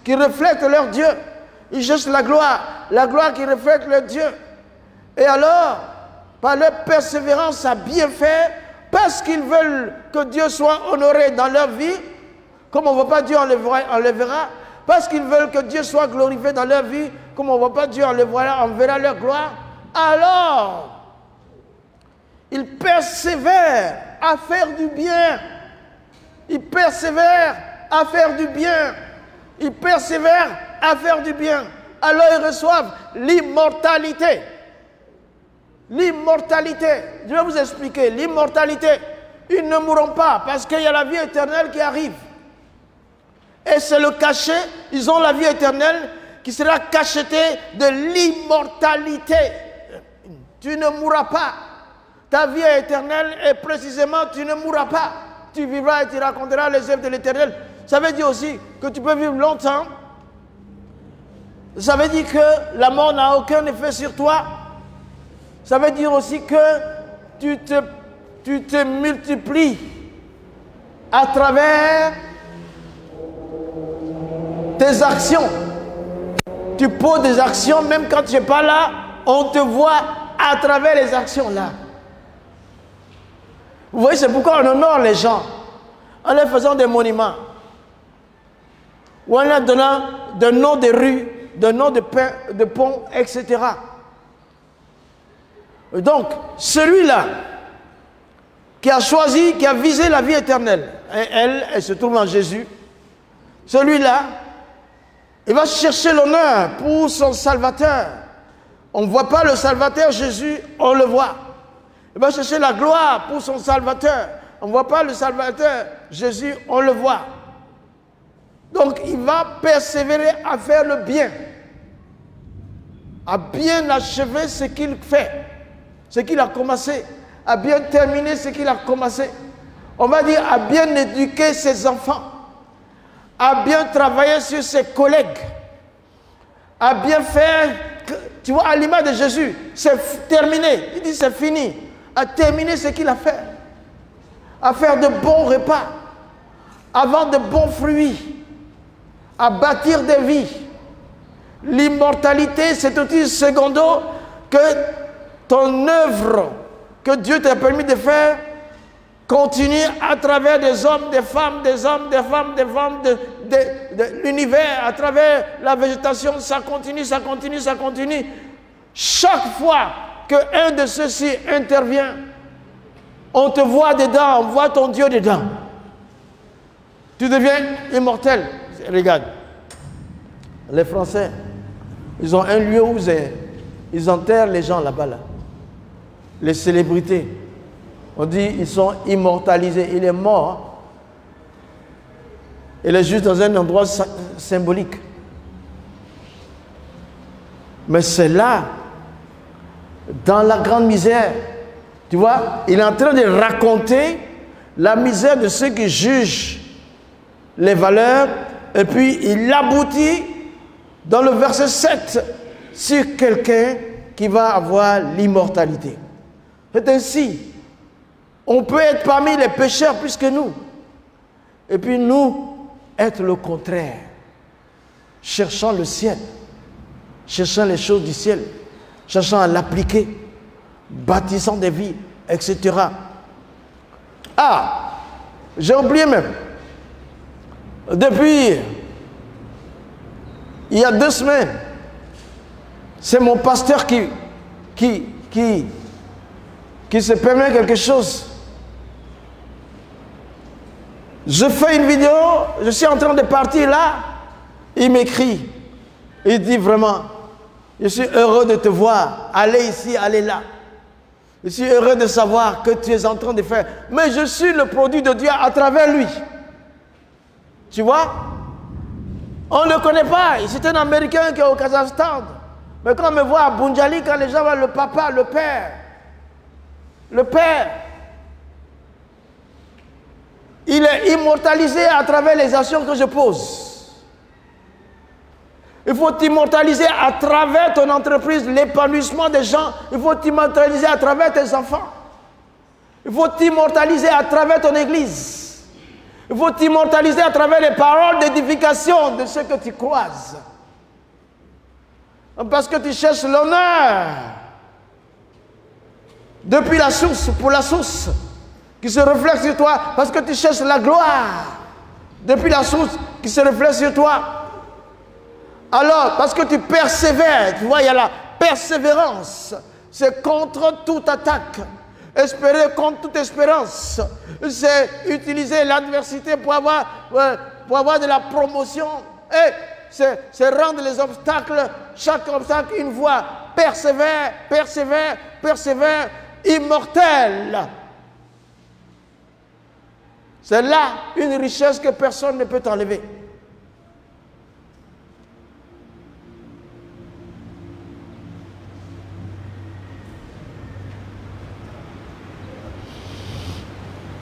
qui reflète leur Dieu. Ils cherchent la gloire qui reflète leur Dieu. Et alors, par leur persévérance à bien faire, parce qu'ils veulent que Dieu soit honoré dans leur vie, comme on ne voit pas Dieu enlèvera, parce qu'ils veulent que Dieu soit glorifié dans leur vie, comme on ne voit pas Dieu enlèvera, on verra leur gloire, alors, ils persévèrent à faire du bien. Ils persévèrent à faire du bien. Ils persévèrent à faire du bien. Alors ils reçoivent l'immortalité. L'immortalité. Je vais vous expliquer. L'immortalité. Ils ne mourront pas parce qu'il y a la vie éternelle qui arrive. Et c'est le cachet. Ils ont la vie éternelle qui sera cachetée de l'immortalité. Tu ne mourras pas. Ta vie est éternelle et précisément tu ne mourras pas. Tu vivras et tu raconteras les œuvres de l'éternel. Ça veut dire aussi que tu peux vivre longtemps. Ça veut dire que la mort n'a aucun effet sur toi. Ça veut dire aussi que tu te multiplies à travers tes actions. Tu poses des actions, même quand tu n'es pas là, on te voit à travers les actions là. Vous voyez, c'est pourquoi on honore les gens en leur faisant des monuments, ou en leur donnant des noms de rues, des noms de ponts, etc. Donc, celui-là qui a choisi, qui a visé la vie éternelle, et elle se trouve en Jésus, celui-là, il va chercher l'honneur pour son Salvateur. On ne voit pas le Salvateur Jésus, on le voit. Il va chercher la gloire pour son Salvateur. On ne voit pas le Salvateur Jésus, on le voit. Donc il va persévérer à faire le bien, à bien achever ce qu'il fait, ce qu'il a commencé, à bien terminer ce qu'il a commencé. On va dire à bien éduquer ses enfants, à bien travailler sur ses collègues, à bien faire, tu vois, à l'image de Jésus, c'est terminé. Il dit c'est fini. À terminer ce qu'il a fait, à faire de bons repas, à vendre de bons fruits, à bâtir des vies. L'immortalité, c'est aussi secondo que ton œuvre que Dieu t'a permis de faire continue à travers des hommes, des femmes, des hommes, des femmes, des femmes de l'univers, à travers la végétation. Ça continue, ça continue, ça continue. Chaque fois qu'un de ceux-ci intervient, on te voit dedans, on voit ton Dieu dedans. Tu deviens immortel. Regarde, les Français, ils ont un lieu où ils enterrent les gens là-bas, là. Les célébrités. On dit ils sont immortalisés. Il est mort. Il est juste dans un endroit symbolique. Mais c'est là, dans la grande misère, tu vois, il est en train de raconter la misère de ceux qui jugent les valeurs, et puis il aboutit dans le verset 7 sur quelqu'un qui va avoir l'immortalité. C'est ainsi, on peut être parmi les pécheurs plus que nous, et puis nous, être le contraire, cherchant le ciel, cherchant les choses du ciel, cherchant à l'appliquer, bâtissant des vies, etc. Ah, j'ai oublié même. Depuis, il y a 2 semaines, c'est mon pasteur qui se permet quelque chose. Je fais une vidéo, je suis en train de partir là, il m'écrit, il dit vraiment, Je suis heureux de te voir. Aller ici, aller là. Je suis heureux de savoir que tu es en train de faire. Mais je suis le produit de Dieu à travers lui. Tu vois? On ne le connaît pas. C'est un Américain qui est au Kazakhstan. Mais quand on me voit à Bunjali, quand les gens voient le papa, le père, il est immortalisé à travers les actions que je pose. Il faut t'immortaliser à travers ton entreprise, l'épanouissement des gens. Il faut t'immortaliser à travers tes enfants. Il faut t'immortaliser à travers ton église. Il faut t'immortaliser à travers les paroles d'édification de ceux que tu croises. Parce que tu cherches l'honneur. Depuis la source, pour la source qui se reflète sur toi. Parce que tu cherches la gloire. Depuis la source qui se reflète sur toi. Alors, parce que tu persévères, tu vois, il y a la persévérance. C'est contre toute attaque. Espérer contre toute espérance. C'est utiliser l'adversité pour avoir de la promotion. Et c'est rendre les obstacles, chaque obstacle une voie. Persévère, persévère, persévère, immortel. C'est là une richesse que personne ne peut t'enlever.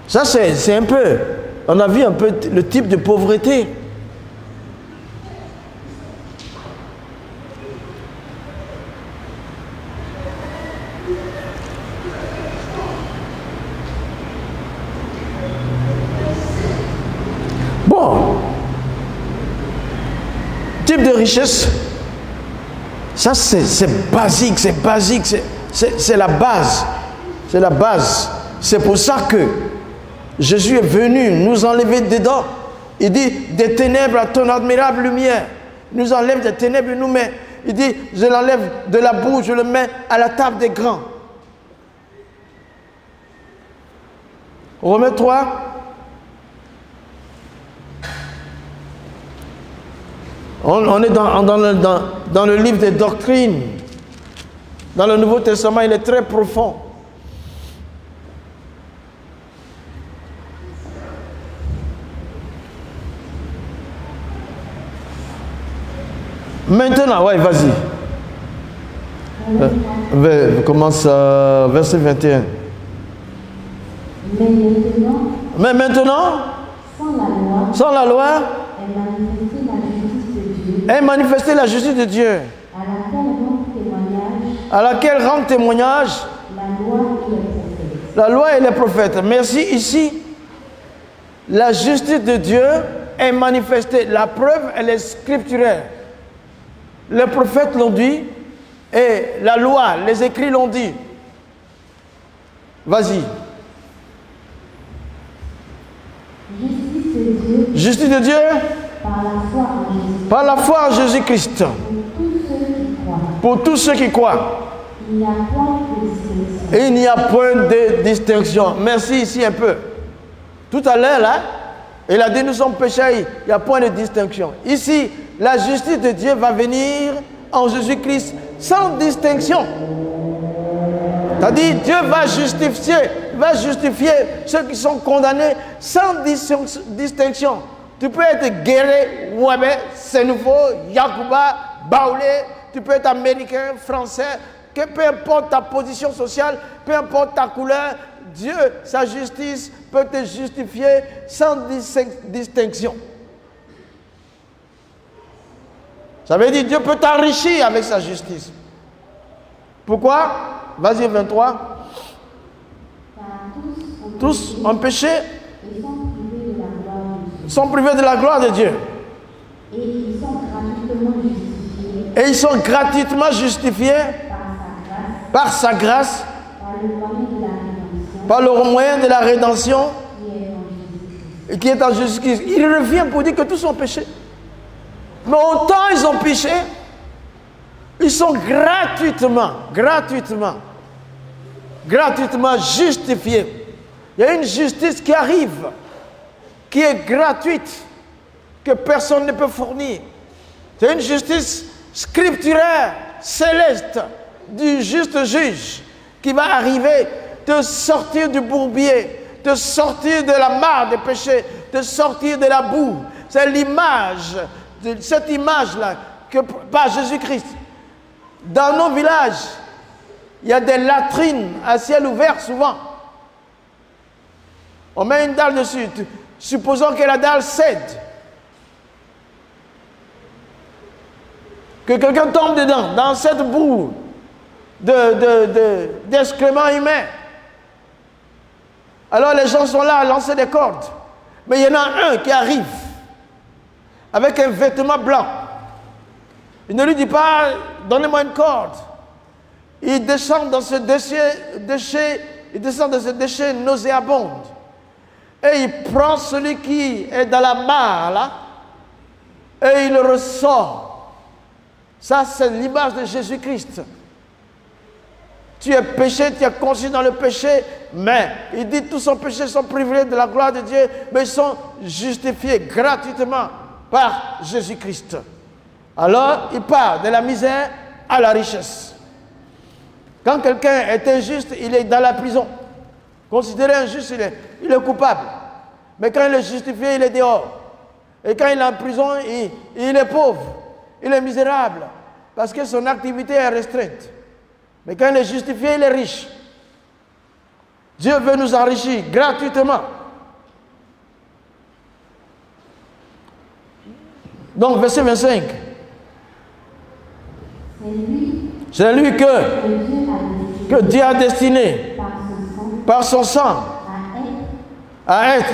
Ça, c'est un peu, on a vu un peu le type de pauvreté. Bon, type de richesse, ça c'est basique, c'est la base. C'est la base. C'est pour ça que Jésus est venu nous enlever dedans. Il dit, des ténèbres à ton admirable lumière. Il nous enlève des ténèbres, il nous met. Il dit, je l'enlève de la boue, je le mets à la table des grands. Romains 3. On est dans le livre des doctrines. Dans le Nouveau Testament, il est très profond. Maintenant, ouais, vas-y. Commence verset 21. Mais maintenant, sans la loi, est manifestée la justice de Dieu, à laquelle rend témoignage la loi et les prophètes. Merci. Ici, la justice de Dieu est manifestée. La preuve, elle est scripturaire. Les prophètes l'ont dit et la loi, les écrits l'ont dit. Vas-y. Justice de Dieu par la foi en Jésus-Christ. Pour tous ceux qui croient. Et il n'y a point de distinction. Merci ici un peu. Tout à l'heure, là, il a dit nous sommes pécheurs, il n'y a point de distinction. Ici, la justice de Dieu va venir en Jésus-Christ sans distinction. C'est-à-dire, Dieu va justifier ceux qui sont condamnés sans distinction. Tu peux être guéri, Ouabé, Sénouveau, Yacouba, Baoulé, tu peux être américain, français, que peu importe ta position sociale, peu importe ta couleur, Dieu, sa justice peut te justifier sans distinction. Ça veut dire Dieu peut t'enrichir avec sa justice. Pourquoi? Vas-y, 23. Tous ont péché, sont privés de la gloire de Dieu. Et ils sont gratuitement justifiés par sa grâce, par le moyen de la rédemption qui est en Jésus-Christ. Il revient pour dire que tous ont péché. Mais autant ils ont péché, ils sont gratuitement justifiés. Il y a une justice qui arrive, qui est gratuite, que personne ne peut fournir. C'est une justice scripturaire céleste du juste juge qui va arriver, te sortir du bourbier, te sortir de la mare des péchés, te sortir de la boue. C'est l'image, cette image-là, que par Jésus-Christ. Dans nos villages, il y a des latrines à ciel ouvert souvent. On met une dalle dessus. Supposons que la dalle cède. Que quelqu'un tombe dedans, dans cette boue d'excréments humains. Alors les gens sont là à lancer des cordes. Mais il y en a un qui arrive avec un vêtement blanc. Il ne lui dit pas, donnez-moi une corde. Il descend dans ce déchet nauséabond. Et il prend celui qui est dans la mare, là, et il le ressort. Ça, c'est l'image de Jésus-Christ. Tu es péché, tu es conscient dans le péché, mais il dit tous son péché sont privés de la gloire de Dieu, mais ils sont justifiés gratuitement par Jésus-Christ. Alors, il part de la misère à la richesse. Quand quelqu'un est injuste, il est dans la prison. Considéré injuste, il est coupable. Mais quand il est justifié, il est dehors. Et quand il est en prison, il est pauvre. Il est misérable. Parce que son activité est restreinte. Mais quand il est justifié, il est riche. Dieu veut nous enrichir gratuitement. Donc, verset 25. C'est lui que Dieu a destiné par son sang à être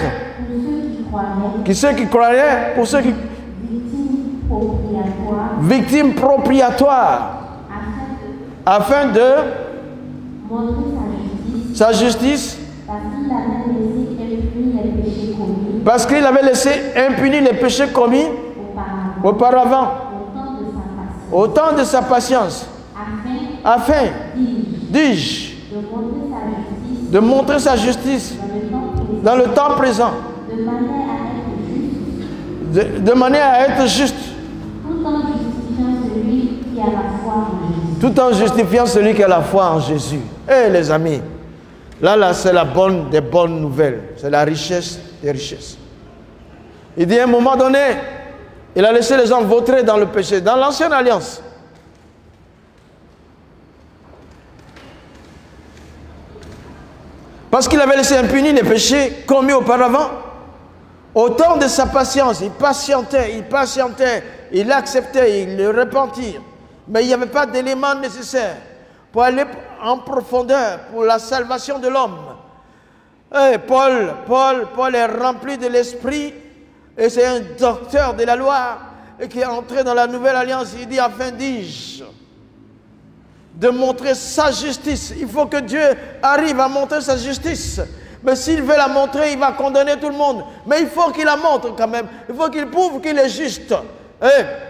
ceux qui croiraient, pour ceux qui victimes propriatoires, afin de sa justice, parce qu'il avait laissé impunis les péchés commis auparavant, au temps de sa patience, afin, dis-je, de montrer sa justice dans le temps présent, de manière à être juste, tout en justifiant celui qui a la foi en Jésus. Eh les amis, là c'est la bonne des bonnes nouvelles, c'est la richesse des richesses. Il dit à un moment donné, il a laissé les gens vautrer dans le péché, dans l'ancienne alliance. Parce qu'il avait laissé impunis les péchés commis auparavant, au temps de sa patience, il patientait, il acceptait, il le repentit. Mais il n'y avait pas d'éléments nécessaires pour aller en profondeur pour la salvation de l'homme. Paul est rempli de l'esprit et c'est un docteur de la loi et qui est entré dans la nouvelle alliance. Il dit, afin, dis-je, de montrer sa justice. Il faut que Dieu arrive à montrer sa justice. Mais s'il veut la montrer, il va condamner tout le monde. Mais il faut qu'il la montre quand même. Il faut qu'il prouve qu'il est juste.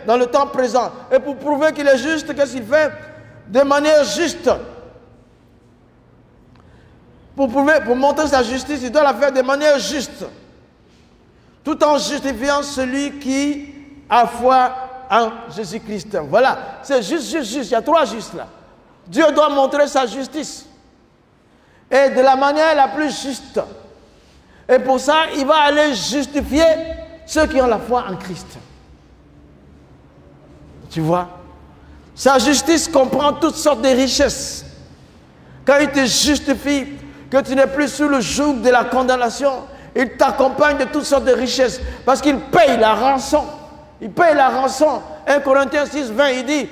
Dans le temps présent. Et pour prouver qu'il est juste, qu'est-ce qu'il fait? De manière juste. Pour montrer sa justice, il doit la faire de manière juste. Tout en justifiant celui qui a foi en Jésus-Christ. Voilà. C'est juste. Il y a trois justes là. Dieu doit montrer sa justice. Et de la manière la plus juste. Et pour ça, il va aller justifier ceux qui ont la foi en Christ. Tu vois? Sa justice comprend toutes sortes de richesses. Quand il te justifie, que tu n'es plus sous le joug de la condamnation, il t'accompagne de toutes sortes de richesses. Parce qu'il paye la rançon. Il paye la rançon. 1 Corinthiens 6, 20, il dit,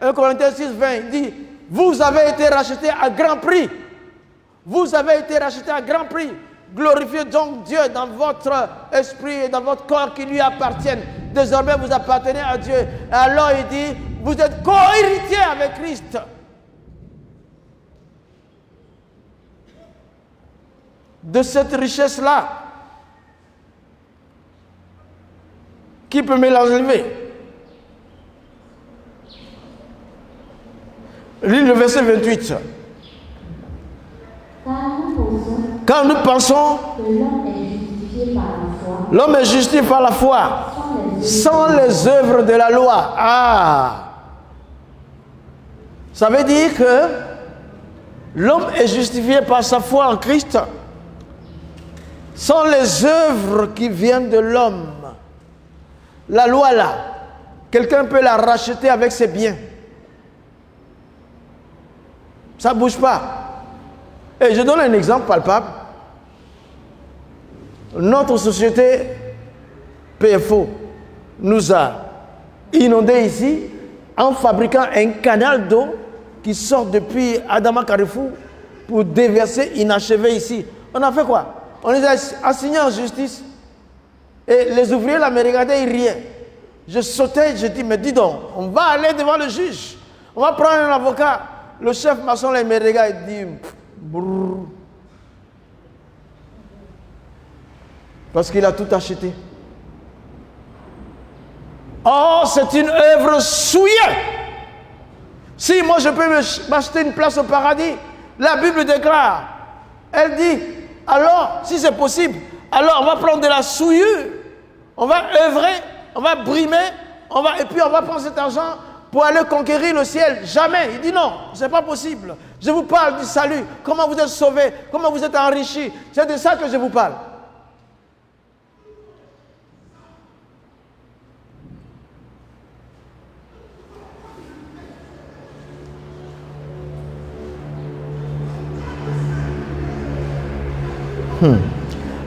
1 Corinthiens 6, 20, il dit, vous avez été rachetés à grand prix. Vous avez été rachetés à grand prix. Glorifiez donc Dieu dans votre esprit et dans votre corps qui lui appartiennent. Désormais, vous appartenez à Dieu. Et alors, il dit, vous êtes co-héritiers avec Christ. De cette richesse-là, qui peut me l'enlever? Lis le verset 28. Quand nous pensons que l'homme est justifié par la foi, sans les œuvres de la loi. Ah! Ça veut dire que l'homme est justifié par sa foi en Christ sans les œuvres qui viennent de l'homme. La loi là, quelqu'un peut la racheter avec ses biens. Ça ne bouge pas. Et je donne un exemple palpable. Notre société PFO nous a inondés ici en fabriquant un canal d'eau qui sort depuis Adama Carrefour pour déverser inachevé ici. On a fait quoi? On les a assignés en justice. Et les ouvriers là me regardaient, ils riaient. Je sautais, je dis, mais dis donc, on va aller devant le juge. On va prendre un avocat. Le chef maçon là, il me regarde et dit, brrr. Parce qu'il a tout acheté. Oh, c'est une œuvre souillée. Si moi je peux m'acheter une place au paradis, la Bible déclare, elle dit, alors, si c'est possible, alors on va prendre de la souillure, on va œuvrer, on va brimer, et puis on va prendre cet argent pour aller conquérir le ciel. Jamais. Il dit non, ce n'est pas possible. Je vous parle du salut, comment vous êtes sauvés, comment vous êtes enrichis. C'est de ça que je vous parle.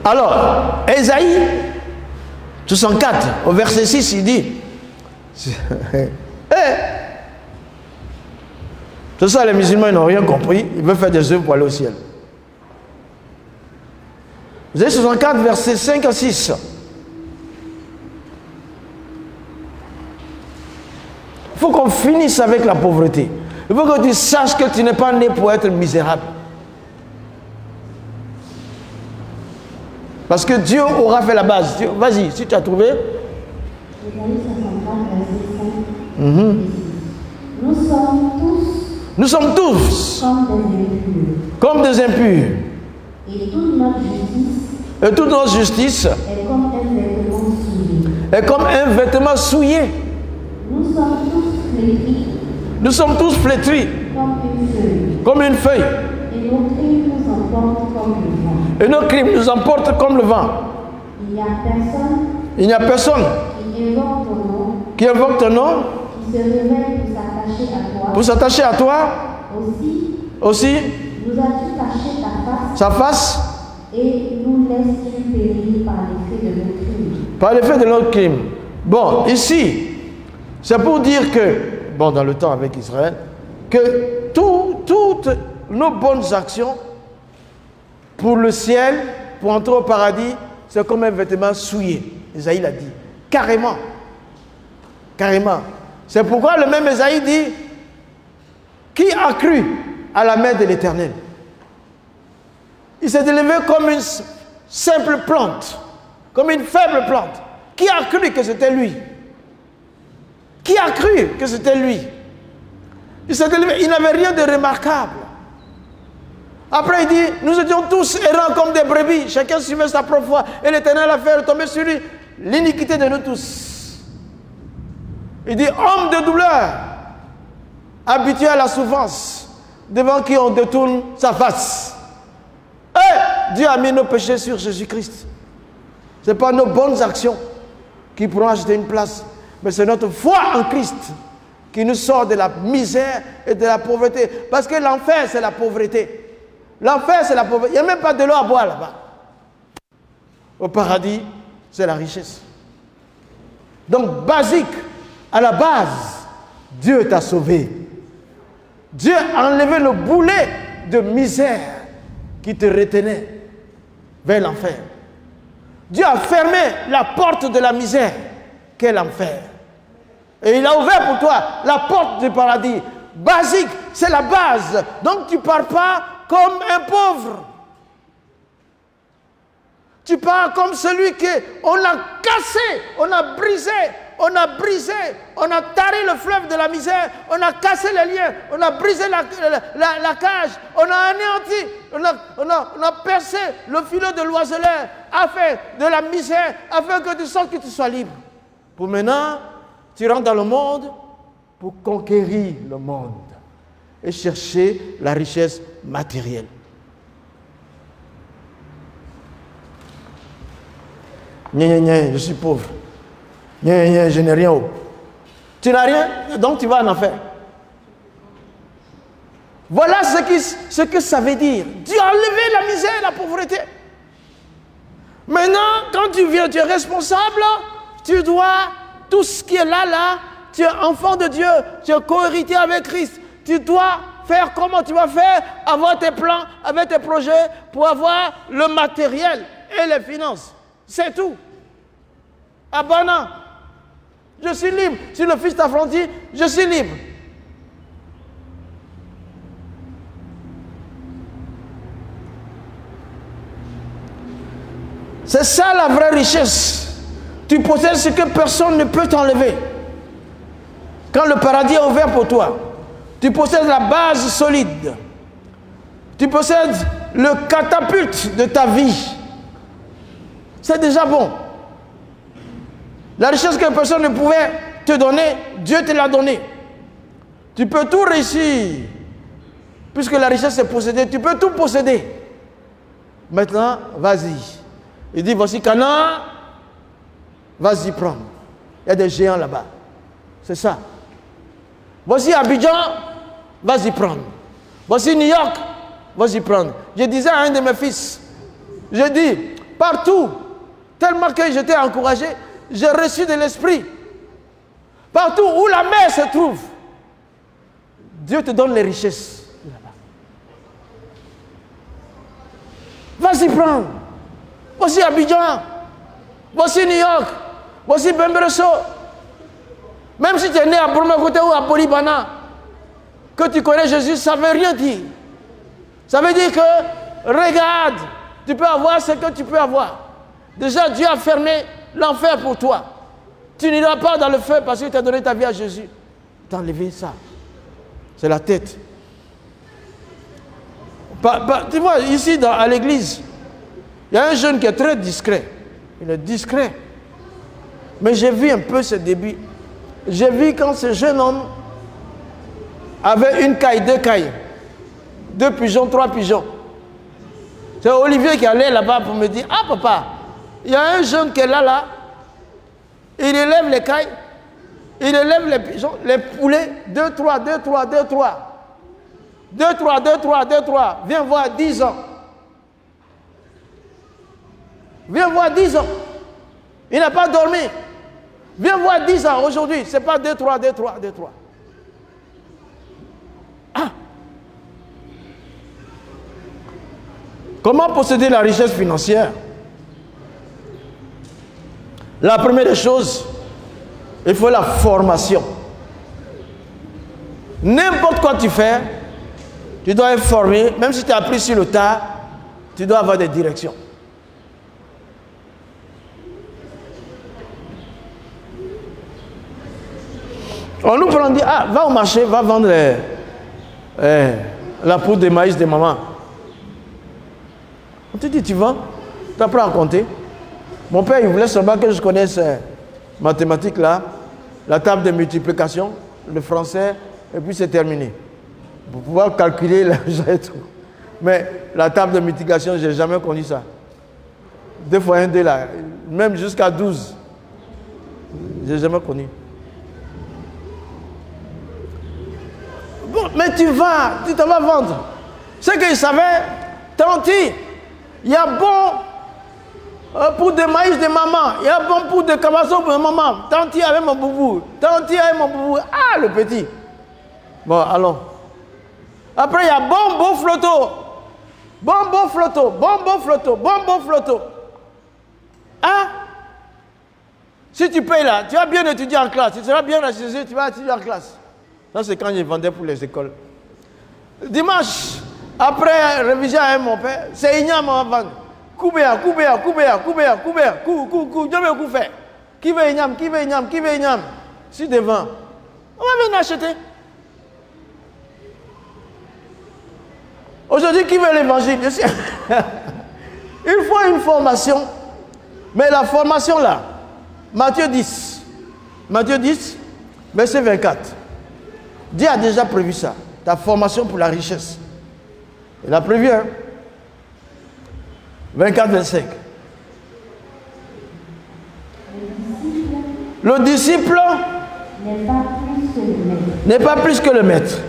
Alors, Ésaïe 64, au verset 6, il dit, c'est ça, les musulmans n'ont rien compris, ils veulent faire des œuvres pour aller au ciel. Ésaïe 64, verset 5 à 6. Il faut qu'on finisse avec la pauvreté. Il faut que tu saches que tu n'es pas né pour être misérable. Parce que Dieu aura fait la base. Vas-y, si tu as trouvé. Nous sommes tous comme des impurs. Et toute notre justice est comme un vêtement souillé. Nous sommes tous flétris comme une feuille. Et nos crimes nous emportent comme le vent. Il n'y a personne qui invoque ton nom, qui se réveille pour s'attacher à toi. Aussi, nous as-tu caché sa face et nous laisses-tu périr par l'effet de nos crimes. Par l'effet de notre crime. Bon, ici, c'est pour dire que, bon, dans le temps avec Israël, que toutes nos bonnes actions pour le ciel, pour entrer au paradis, c'est comme un vêtement souillé. Ésaïe l'a dit. Carrément. Carrément. C'est pourquoi le même Ésaïe dit, qui a cru à la main de l'Éternel? Il s'est élevé comme une simple plante, comme une faible plante. Qui a cru que c'était lui? Qui a cru que c'était lui? Il s'est élevé, il n'avait rien de remarquable. Après il dit, nous étions tous errants comme des brebis, chacun suivait sa propre voie, et l'Éternel a fait retomber sur lui l'iniquité de nous tous. Il dit, homme de douleur, habitué à la souffrance, devant qui on détourne sa face. Et Dieu a mis nos péchés sur Jésus-Christ. Ce n'est pas nos bonnes actions qui pourront acheter une place, mais c'est notre foi en Christ qui nous sort de la misère et de la pauvreté. Parce que l'enfer, c'est la pauvreté. L'enfer, c'est la pauvreté. Il n'y a même pas de l'eau à boire là-bas. Au paradis, c'est la richesse. Donc, basique, à la base, Dieu t'a sauvé. Dieu a enlevé le boulet de misère qui te retenait vers l'enfer. Dieu a fermé la porte de la misère qu'est l'enfer. Et il a ouvert pour toi la porte du paradis. Basique, c'est la base. Donc tu ne pars pas comme un pauvre. Tu pars comme celui qu'on a cassé, on a brisé, on a taré le fleuve de la misère, on a cassé les liens, on a brisé la cage, on a anéanti, on a percé le filet de l'oiseleur, afin de la misère, afin que tu sens que tu sois libre. Pour maintenant, tu rentres dans le monde pour conquérir le monde. et chercher la richesse matérielle. Je suis pauvre. Je n'ai rien. Tu n'as rien, donc tu vas en enfer. Voilà ce que ça veut dire. Dieu a enlevé la misère, la pauvreté. Maintenant, quand tu viens, tu es responsable, tu dois, tout ce qui est là, tu es enfant de Dieu, tu es co-héritier avec Christ. Tu dois faire comment tu vas faire, avoir tes plans, avec tes projets, pour avoir le matériel et les finances. C'est tout. Abana, je suis libre. Si le Fils t'affranchit, je suis libre. C'est ça la vraie richesse. Tu possèdes ce que personne ne peut t'enlever. Quand le paradis est ouvert pour toi, tu possèdes la base solide. Tu possèdes le catapulte de ta vie. C'est déjà bon. La richesse que personne ne pouvait te donner, Dieu te l'a donnée. Tu peux tout réussir. Puisque la richesse est possédée, tu peux tout posséder. Maintenant, vas-y. Il dit, voici Canaan, vas-y prendre. Il y a des géants là-bas. C'est ça. Voici Abidjan, vas-y prendre. Voici New York, vas-y prendre. Je disais à un de mes fils, je dis, partout, tellement que j'étais encouragé, j'ai reçu de l'esprit. Partout où la mer se trouve, Dieu te donne les richesses. Vas-y prendre. Voici Abidjan, voici New York, voici Bembereso. Même si tu es né à Bourmakote ou à Bolibana, que tu connais Jésus, ça ne veut rien dire. Ça veut dire que, regarde, tu peux avoir ce que tu peux avoir. Déjà, Dieu a fermé l'enfer pour toi. Tu n'iras pas dans le feu parce que tu as donné ta vie à Jésus. Tu as enlevé ça. C'est la tête. Tu vois, ici, à l'église, il y a un jeune qui est très discret. Il est discret. Mais j'ai vu un peu ses débuts. J'ai vu quand ce jeune homme avait une caille, 2 cailles. 2 pigeons, 3 pigeons. C'est Olivier qui allait là-bas pour me dire, ah papa, il y a un jeune qui est là. Il élève les cailles. Il élève les pigeons, les poulets. 2, 3, 2, 3, 2, 3. 2, 3, 2, 3, 2, 3. Viens voir 10 ans. Viens voir 10 ans. Il n'a pas dormi. Viens voir 10 ans aujourd'hui. Ce n'est pas 2, 3, 2, 3, 2, 3. Ah. Comment posséder la richesse financière? La première des choses, il faut la formation. N'importe quoi tu fais, tu dois être formé. Même si tu as appris sur le tas, tu dois avoir des directions. On nous prend, on dit, ah, va au marché, va vendre la poudre de maïs de maman. On te dit, tu vends, tu apprends à compter. Mon père, il voulait seulement que je connaisse mathématiques là, la table de multiplication, le français, et puis c'est terminé. Pour pouvoir calculer l'argent et tout. Mais la table de multiplication, je n'ai jamais connu ça. 2 fois 1, 2 là, même jusqu'à 12. Je n'ai jamais connu. Bon, mais tu t'en vas vendre. Ce qu'il savait, tanti, il y a bon poudre de maïs de maman, il y a bon poudre de cabasso pour maman. Tanti avec mon boubou, tanti avec mon boubou. Ah, le petit. Bon, allons. Après, il y a bon flotto. Bon flotto, bon flotto. Ah, si tu payes là, tu vas bien étudier en classe. Tu seras bien assisté, tu vas étudier en classe. Ça, c'est quand je vendais pour les écoles. Dimanche, après révision avec mon père, c'est Ignam à vendre. Coubéa. Qui veut Ignam? Si devant. On va venir acheter. Aujourd'hui, qui veut l'évangile? Il faut une formation. Mais la formation là, Matthieu 10, verset 24. Dieu a déjà prévu ça. ta formation pour la richesse. Il a prévu, hein? 24-25. Le disciple n'est pas plus que le maître,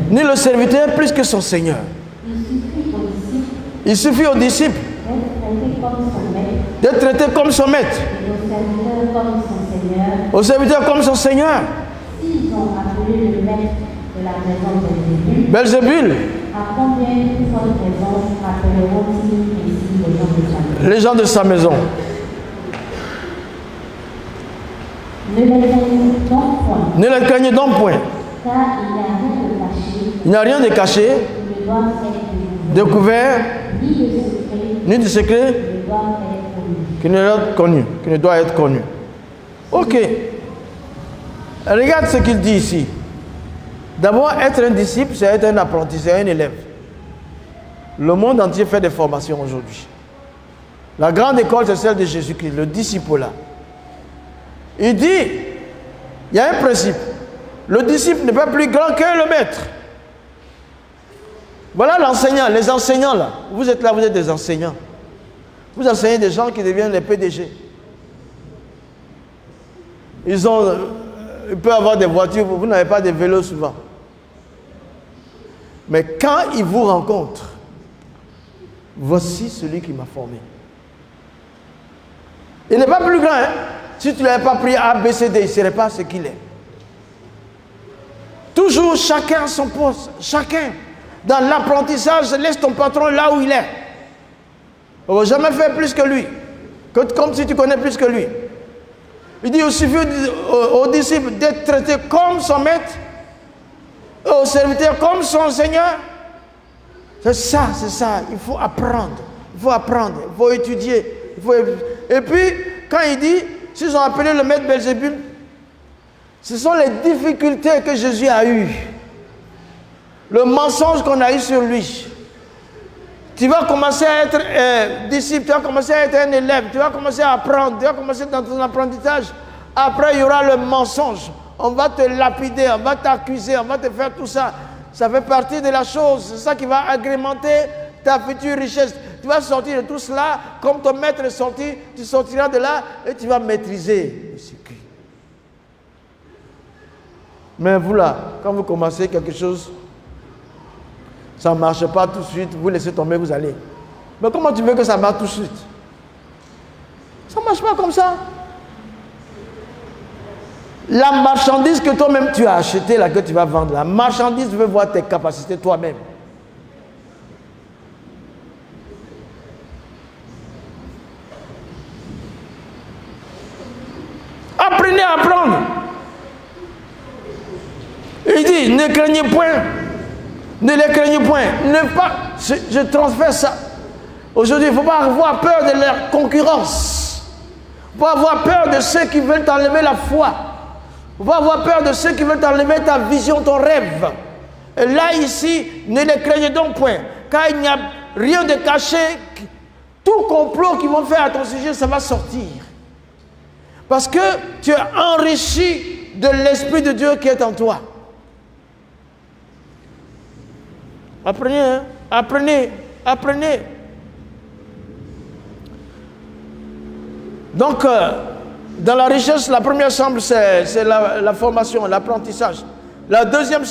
ni le serviteur plus que son Seigneur. Il suffit au disciple d'être traité comme son maître, au serviteur comme son Seigneur. S'ils ont appelé le maître de la maison Belzébul, à combien de fortes raisons appelleront-ils ainsi les gens de sa maison? Ne les craignez donc point. Ne les craignez donc point. Car il n'y a rien de caché. Il n'y a rien de caché, Qui ne doit être découvert, ni de secret. ni de secret, qui ne doit être connu. Ok. Regarde ce qu'il dit ici. D'abord, être un disciple, c'est être un apprenti, c'est un élève. Le monde entier fait des formations aujourd'hui. La grande école, c'est celle de Jésus-Christ, le disciple-là. Il dit, il y a un principe. Le disciple n'est pas plus grand que le maître. Voilà l'enseignant, les enseignants là. Vous êtes là, vous êtes des enseignants. Vous enseignez des gens qui deviennent les PDG. Ils peuvent avoir des voitures, vous n'avez pas de vélos souvent. Mais quand ils vous rencontrent, voici celui qui m'a formé. Il n'est pas plus grand, hein? Si tu ne l'avais pas pris A, B, C, D, il ne serait pas ce qu'il est. Toujours chacun son poste, chacun. Dans l'apprentissage, laisse ton patron là où il est. On ne va jamais faire plus que lui. Comme si tu connais plus que lui. Il dit, il suffit au disciple d'être traité comme son maître, au serviteur comme son Seigneur. C'est ça, c'est ça. Il faut apprendre. Il faut apprendre. Il faut étudier. Et puis, quand il dit, s'ils ont appelé le maître Belzébul, ce sont les difficultés que Jésus a eues. Le mensonge qu'on a eu sur lui. Tu vas commencer à être disciple, tu vas commencer à être un élève, tu vas commencer à apprendre, tu vas commencer dans ton apprentissage. Après, il y aura le mensonge. On va te lapider, on va t'accuser, on va te faire tout ça. Ça fait partie de la chose. C'est ça qui va agrémenter ta future richesse. Tu vas sortir de tout cela, comme ton maître est sorti, tu sortiras de là et tu vas maîtriser le circuit. Mais vous là, quand vous commencez quelque chose, ça ne marche pas tout de suite, vous laissez tomber, vous allez. Mais comment tu veux que ça marche tout de suite? Ça ne marche pas comme ça. La marchandise que toi-même tu as achetée, là, que tu vas vendre, la marchandise veut voir tes capacités toi-même. Apprenez à apprendre. Il dit, ne craignez point. Ne les craignez point. Je transfère ça. Aujourd'hui, il ne faut pas avoir peur de leur concurrence. Il ne faut pas avoir peur de ceux qui veulent t'enlever la foi. Il ne faut pas avoir peur de ceux qui veulent t'enlever ta vision, ton rêve. Et là, ici, ne les craignez donc point. Car il n'y a rien de caché. Tout complot qu'ils vont faire à ton sujet, ça va sortir. Parce que tu es enrichi de l'Esprit de Dieu qui est en toi. Apprenez, hein? Apprenez, apprenez. Donc, dans la richesse, la première chambre, c'est la formation, l'apprentissage. La deuxième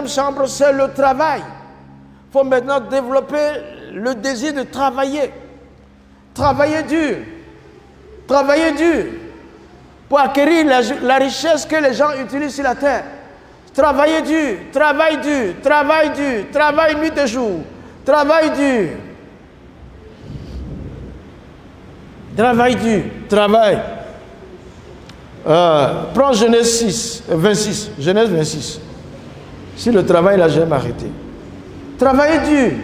chambre, c'est le travail. Il faut maintenant développer le désir de travailler. Travailler dur. Travailler dur. Pour acquérir la richesse que les gens utilisent sur la terre. Travailler dur, travail dur, travail dur, travail nuit et jour, travail dur. Travail dur, travail. Prends Genèse 26. Genèse 26. Si le travail n'a jamais arrêté. Travailler dur.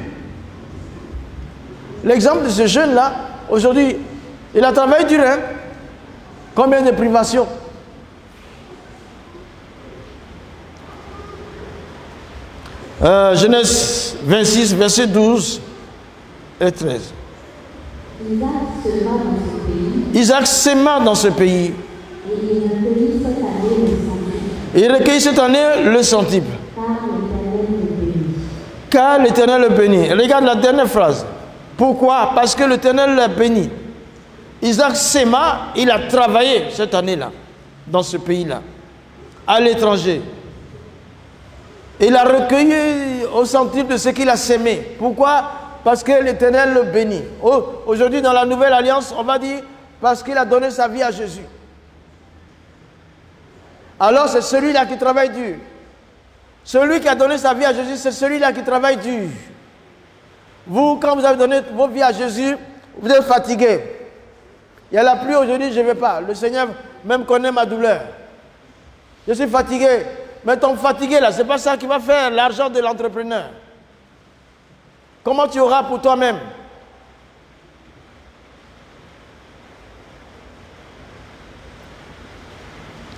L'exemple de ce jeune-là, aujourd'hui, il a travaillé dur, hein? Combien de privations? Genèse 26, versets 12 et 13. Isaac sema dans ce pays. Isaac sema dans ce pays. Et il recueillit cette année le centuple. Il recueillit cette année le centuple. Car l'Éternel le bénit. Regarde la dernière phrase. Pourquoi? Parce que l'Éternel l'a béni. Isaac sema, il a travaillé cette année-là, dans ce pays-là, à l'étranger. Il a recueilli au centuple de ce qu'il a sémé. Pourquoi? Parce que l'Éternel le bénit. Aujourd'hui, dans la Nouvelle Alliance, on va dire parce qu'il a donné sa vie à Jésus. Alors, c'est celui-là qui travaille dur. Celui qui a donné sa vie à Jésus, c'est celui-là qui travaille dur. Vous, quand vous avez donné vos vies à Jésus, vous êtes fatigué. Il y a la pluie aujourd'hui, je ne vais pas. Le Seigneur même connaît ma douleur. Je suis fatigué. Mais ton fatigué là, ce n'est pas ça qui va faire l'argent de l'entrepreneur. Comment tu auras pour toi-même?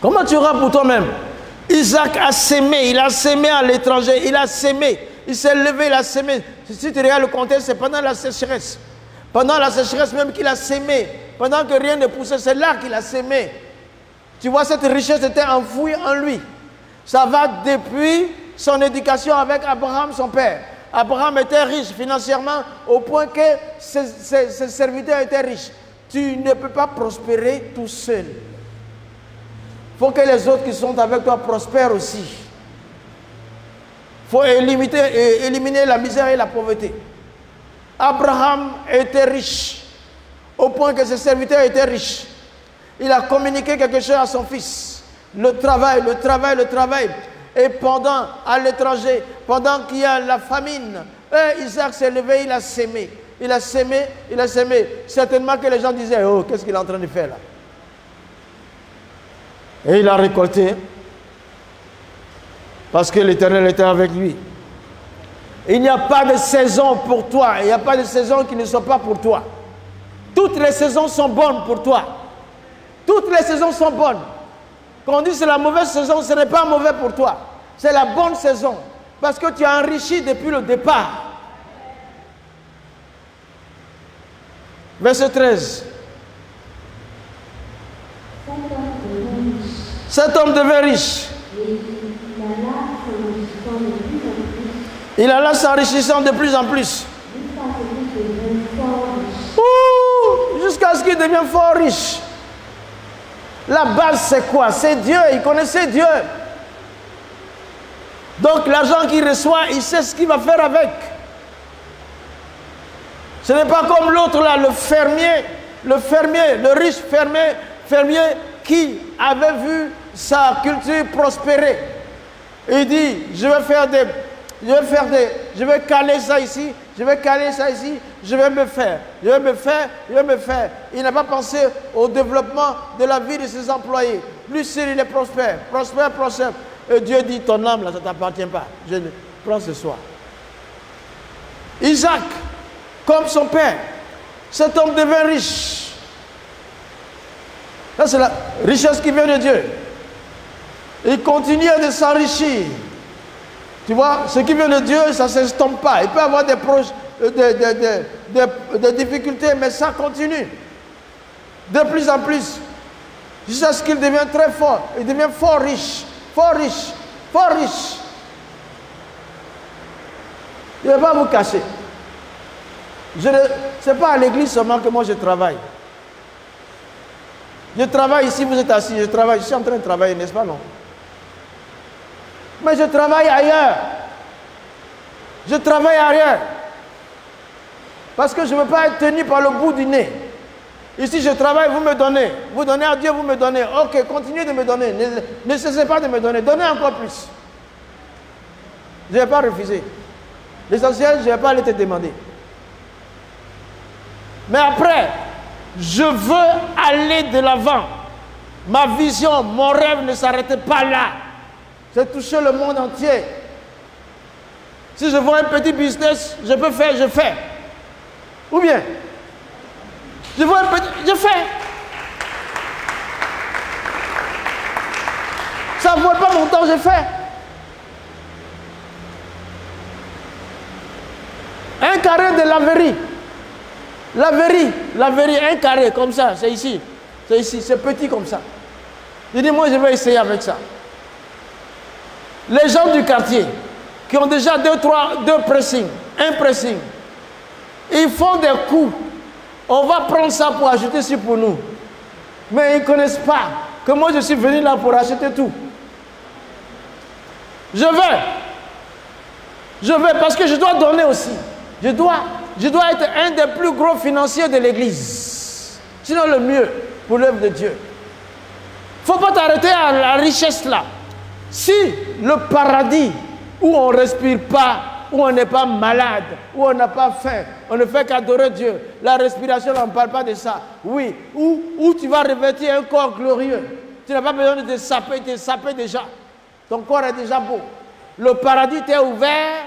Comment tu auras pour toi-même? Isaac a sémé, il a sémé à l'étranger, il a sémé, il s'est levé, il a sémé. Si tu regardes le contexte, c'est pendant la sécheresse. Pendant la sécheresse même qu'il a sémé, pendant que rien ne poussait, c'est là qu'il a sémé. Tu vois, cette richesse était enfouie en lui. Ça va depuis son éducation avec Abraham, son père. Abraham était riche financièrement au point que ses serviteurs étaient riches. Tu ne peux pas prospérer tout seul. Il faut que les autres qui sont avec toi prospèrent aussi. Il faut éliminer la misère et la pauvreté. Abraham était riche au point que ses serviteurs étaient riches. Il a communiqué quelque chose à son fils. Le travail, le travail, le travail. Et pendant, à l'étranger, pendant qu'il y a la famine, Isaac s'est levé, il a sémé. Il a sémé, il a sémé. Certainement que les gens disaient, oh, qu'est-ce qu'il est en train de faire là? Et il a récolté. Parce que l'Éternel était avec lui. Il n'y a pas de saison pour toi. Il n'y a pas de saison qui ne soit pas pour toi. Toutes les saisons sont bonnes pour toi. Toutes les saisons sont bonnes. Quand on dit c'est la mauvaise saison, ce n'est pas mauvais pour toi. C'est la bonne saison. Parce que tu as enrichi depuis le départ. Verset 13. Cet homme devint riche. Il alla s'enrichissant de plus en plus. Jusqu'à ce qu'il devienne fort riche. La base, c'est quoi? C'est Dieu. Il connaissait Dieu. Donc, l'argent qu'il reçoit, il sait ce qu'il va faire avec. Ce n'est pas comme l'autre là, le fermier, le riche fermier qui avait vu sa culture prospérer. Il dit, je vais caler ça ici, je vais caler ça ici, je vais me faire. Il n'a pas pensé au développement de la vie de ses employés. Lui seul, il est prospère. Et Dieu dit, ton âme là, ça ne t'appartient pas. Je le prends ce soir. Isaac, comme son père, cet homme devint riche. Ça, c'est la richesse qui vient de Dieu. Il continue de s'enrichir. Tu vois, ce qui vient de Dieu, ça ne s'estompe pas. Il peut y avoir des difficultés, mais ça continue. De plus en plus. Jusqu'à ce qu'il devienne très fort. Il devient fort riche. Fort riche. Fort riche. Je ne vais pas vous cacher. Ce n'est pas à l'église seulement que moi je travaille. Je travaille ici, vous êtes assis, je travaille. Je suis en train de travailler, n'est-ce pas, non? Mais je travaille ailleurs. Je travaille ailleurs. Parce que je ne veux pas être tenu par le bout du nez. Ici, je travaille, vous me donnez. Vous donnez à Dieu, vous me donnez. Ok, continuez de me donner. Ne cessez pas de me donner. Donnez encore plus. Je ne vais pas refuser. L'essentiel, je ne vais pas aller te demander. Mais après, je veux aller de l'avant. Ma vision, mon rêve ne s'arrête pas là. C'est toucher le monde entier. Si je vois un petit business, je peux faire, je fais. Ou bien, je vois un petit, je fais. Ça ne vaut pas mon temps, je fais. Un carré de laverie. Laverie, un carré comme ça, c'est ici. C'est ici, c'est petit comme ça. Je dis, moi je vais essayer avec ça. Les gens du quartier qui ont déjà deux pressings, un pressing, ils font des coups. On va prendre ça pour acheter ci pour nous. Mais ils ne connaissent pas que moi je suis venu là pour acheter tout. Je veux parce que je dois donner aussi. Je dois être un des plus gros financiers de l'église. Sinon le mieux pour l'œuvre de Dieu. Il ne faut pas t'arrêter à la richesse là. Si le paradis où on ne respire pas, où on n'est pas malade, où on n'a pas faim, on ne fait qu'adorer Dieu, la respiration, on ne parle pas de ça. Oui, où tu vas revêtir un corps glorieux. Tu n'as pas besoin de te saper déjà. Ton corps est déjà beau. Le paradis t'est ouvert.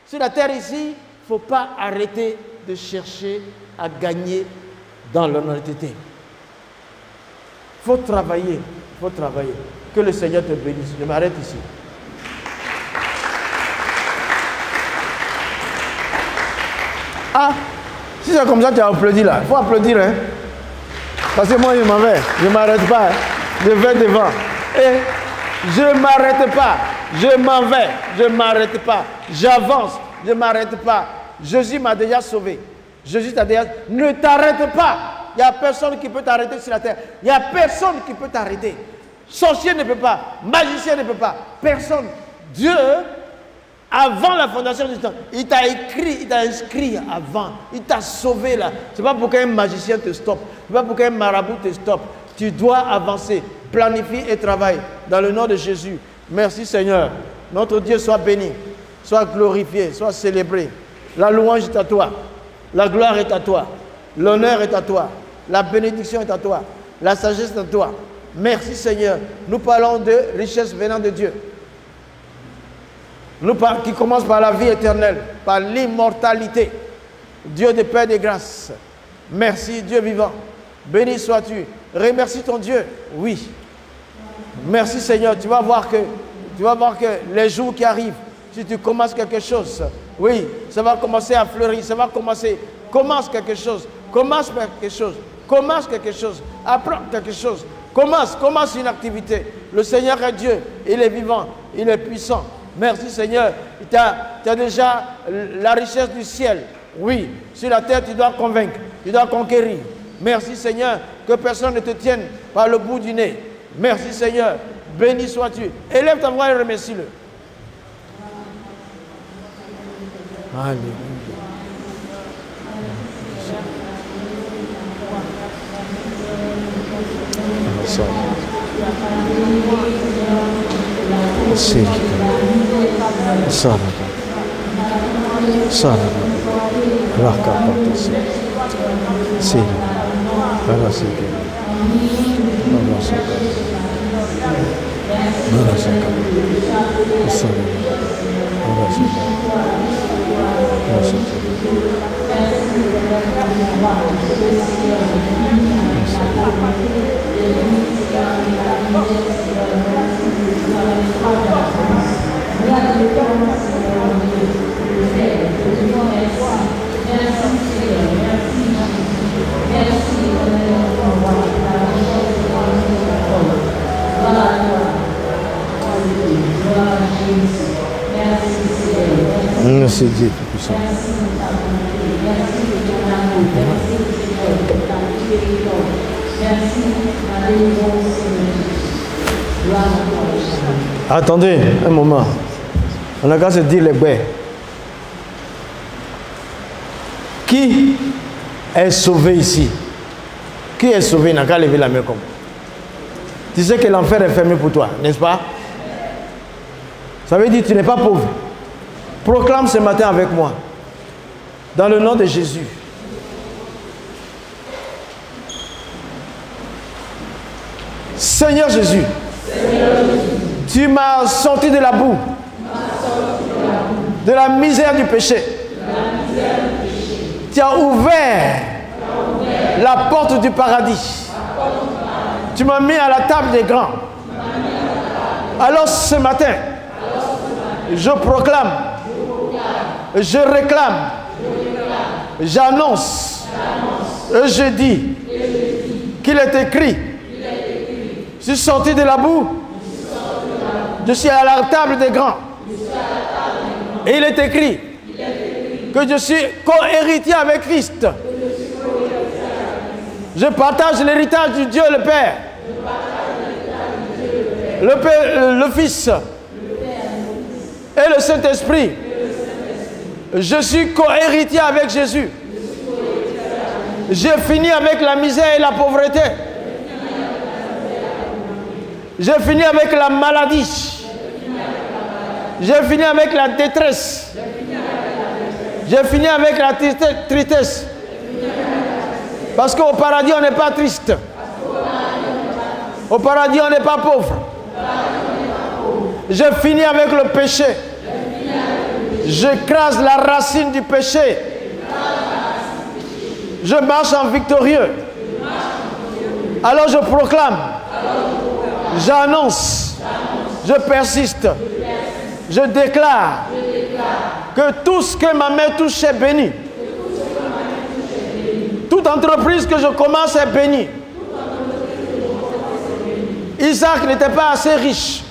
Sur la terre ici, il ne faut pas arrêter de chercher à gagner dans l'honnêteté. Il faut travailler. Il faut travailler. Que le Seigneur te bénisse. Je m'arrête ici. Ah, si c'est comme ça, tu as applaudi là. Il faut applaudir, hein. Parce que moi, je m'en vais. Je ne m'arrête pas. Hein. Je vais devant. Et je ne m'arrête pas. Je m'en vais. Je ne m'arrête pas. J'avance. Je ne m'arrête pas. Jésus m'a déjà sauvé. Jésus t'a déjà... Ne t'arrête pas. Il n'y a personne qui peut t'arrêter sur la terre. Il n'y a personne qui peut t'arrêter. Sorcier ne peut pas. Magicien ne peut pas. Personne. Dieu... Avant la fondation du temps, il t'a écrit, il t'a inscrit avant, il t'a sauvé là. Ce n'est pas pour qu'un magicien te stoppe, ce n'est pas pour qu'un marabout te stoppe. Tu dois avancer, planifier et travailler dans le nom de Jésus. Merci Seigneur. Notre Dieu soit béni, soit glorifié, soit célébré. La louange est à toi, la gloire est à toi, l'honneur est à toi, la bénédiction est à toi, la sagesse est à toi. Merci Seigneur. Nous parlons de richesse venant de Dieu. Qui commence par la vie éternelle, par l'immortalité. Dieu de paix et de grâce. Merci Dieu vivant. Béni sois-tu. Remercie ton Dieu. Oui. Merci Seigneur. Tu vas voir que les jours qui arrivent, si tu commences quelque chose, oui, ça va commencer à fleurir. Ça va commencer. Commence quelque chose. Commence quelque chose. Commence quelque chose. Apprends quelque chose. Commence une activité. Le Seigneur est Dieu. Il est vivant. Il est puissant. Merci Seigneur, tu as déjà la richesse du ciel. Oui, sur la terre tu dois convaincre, tu dois conquérir. Merci Seigneur, que personne ne te tienne par le bout du nez. Merci Seigneur, béni sois-tu. Élève ta voix et remercie-le. Alléluia. Merci Dieu puissant. Attendez un moment. On a qu'à se dire les bêtes. Qui est sauvé ici? Qui est sauvé? N'a qu'à lever la main comme. Tu sais que l'enfer est fermé pour toi, n'est-ce pas? Ça veut dire que tu n'es pas pauvre. Proclame ce matin avec moi. Dans le nom de Jésus. Seigneur Jésus, tu m'as sorti de la boue, de la misère du péché. Tu as ouvert la porte du paradis. Tu m'as mis à la table des grands. Alors ce matin, je proclame, je réclame, j'annonce, et je dis qu'il est écrit, je suis sorti de la boue, Je suis à la table des grands. Et il est écrit que je suis co-héritier avec Christ. Je partage l'héritage du Dieu le Père. Le Fils et le Saint-Esprit. Je suis co-héritier avec Jésus. J'ai fini avec la misère et la pauvreté. J'ai fini avec la maladie. J'ai fini avec la détresse. J'ai fini avec la tristesse. Parce qu'au paradis, on n'est pas triste. Au paradis, on n'est pas pauvre. J'ai fini avec le péché. J'écrase la racine du péché. Je marche en victorieux. Alors je proclame. J'annonce. Je persiste. Je déclare que tout ce que ma main touche est béni. Toute entreprise que je commence est bénie. Isaac n'était pas assez riche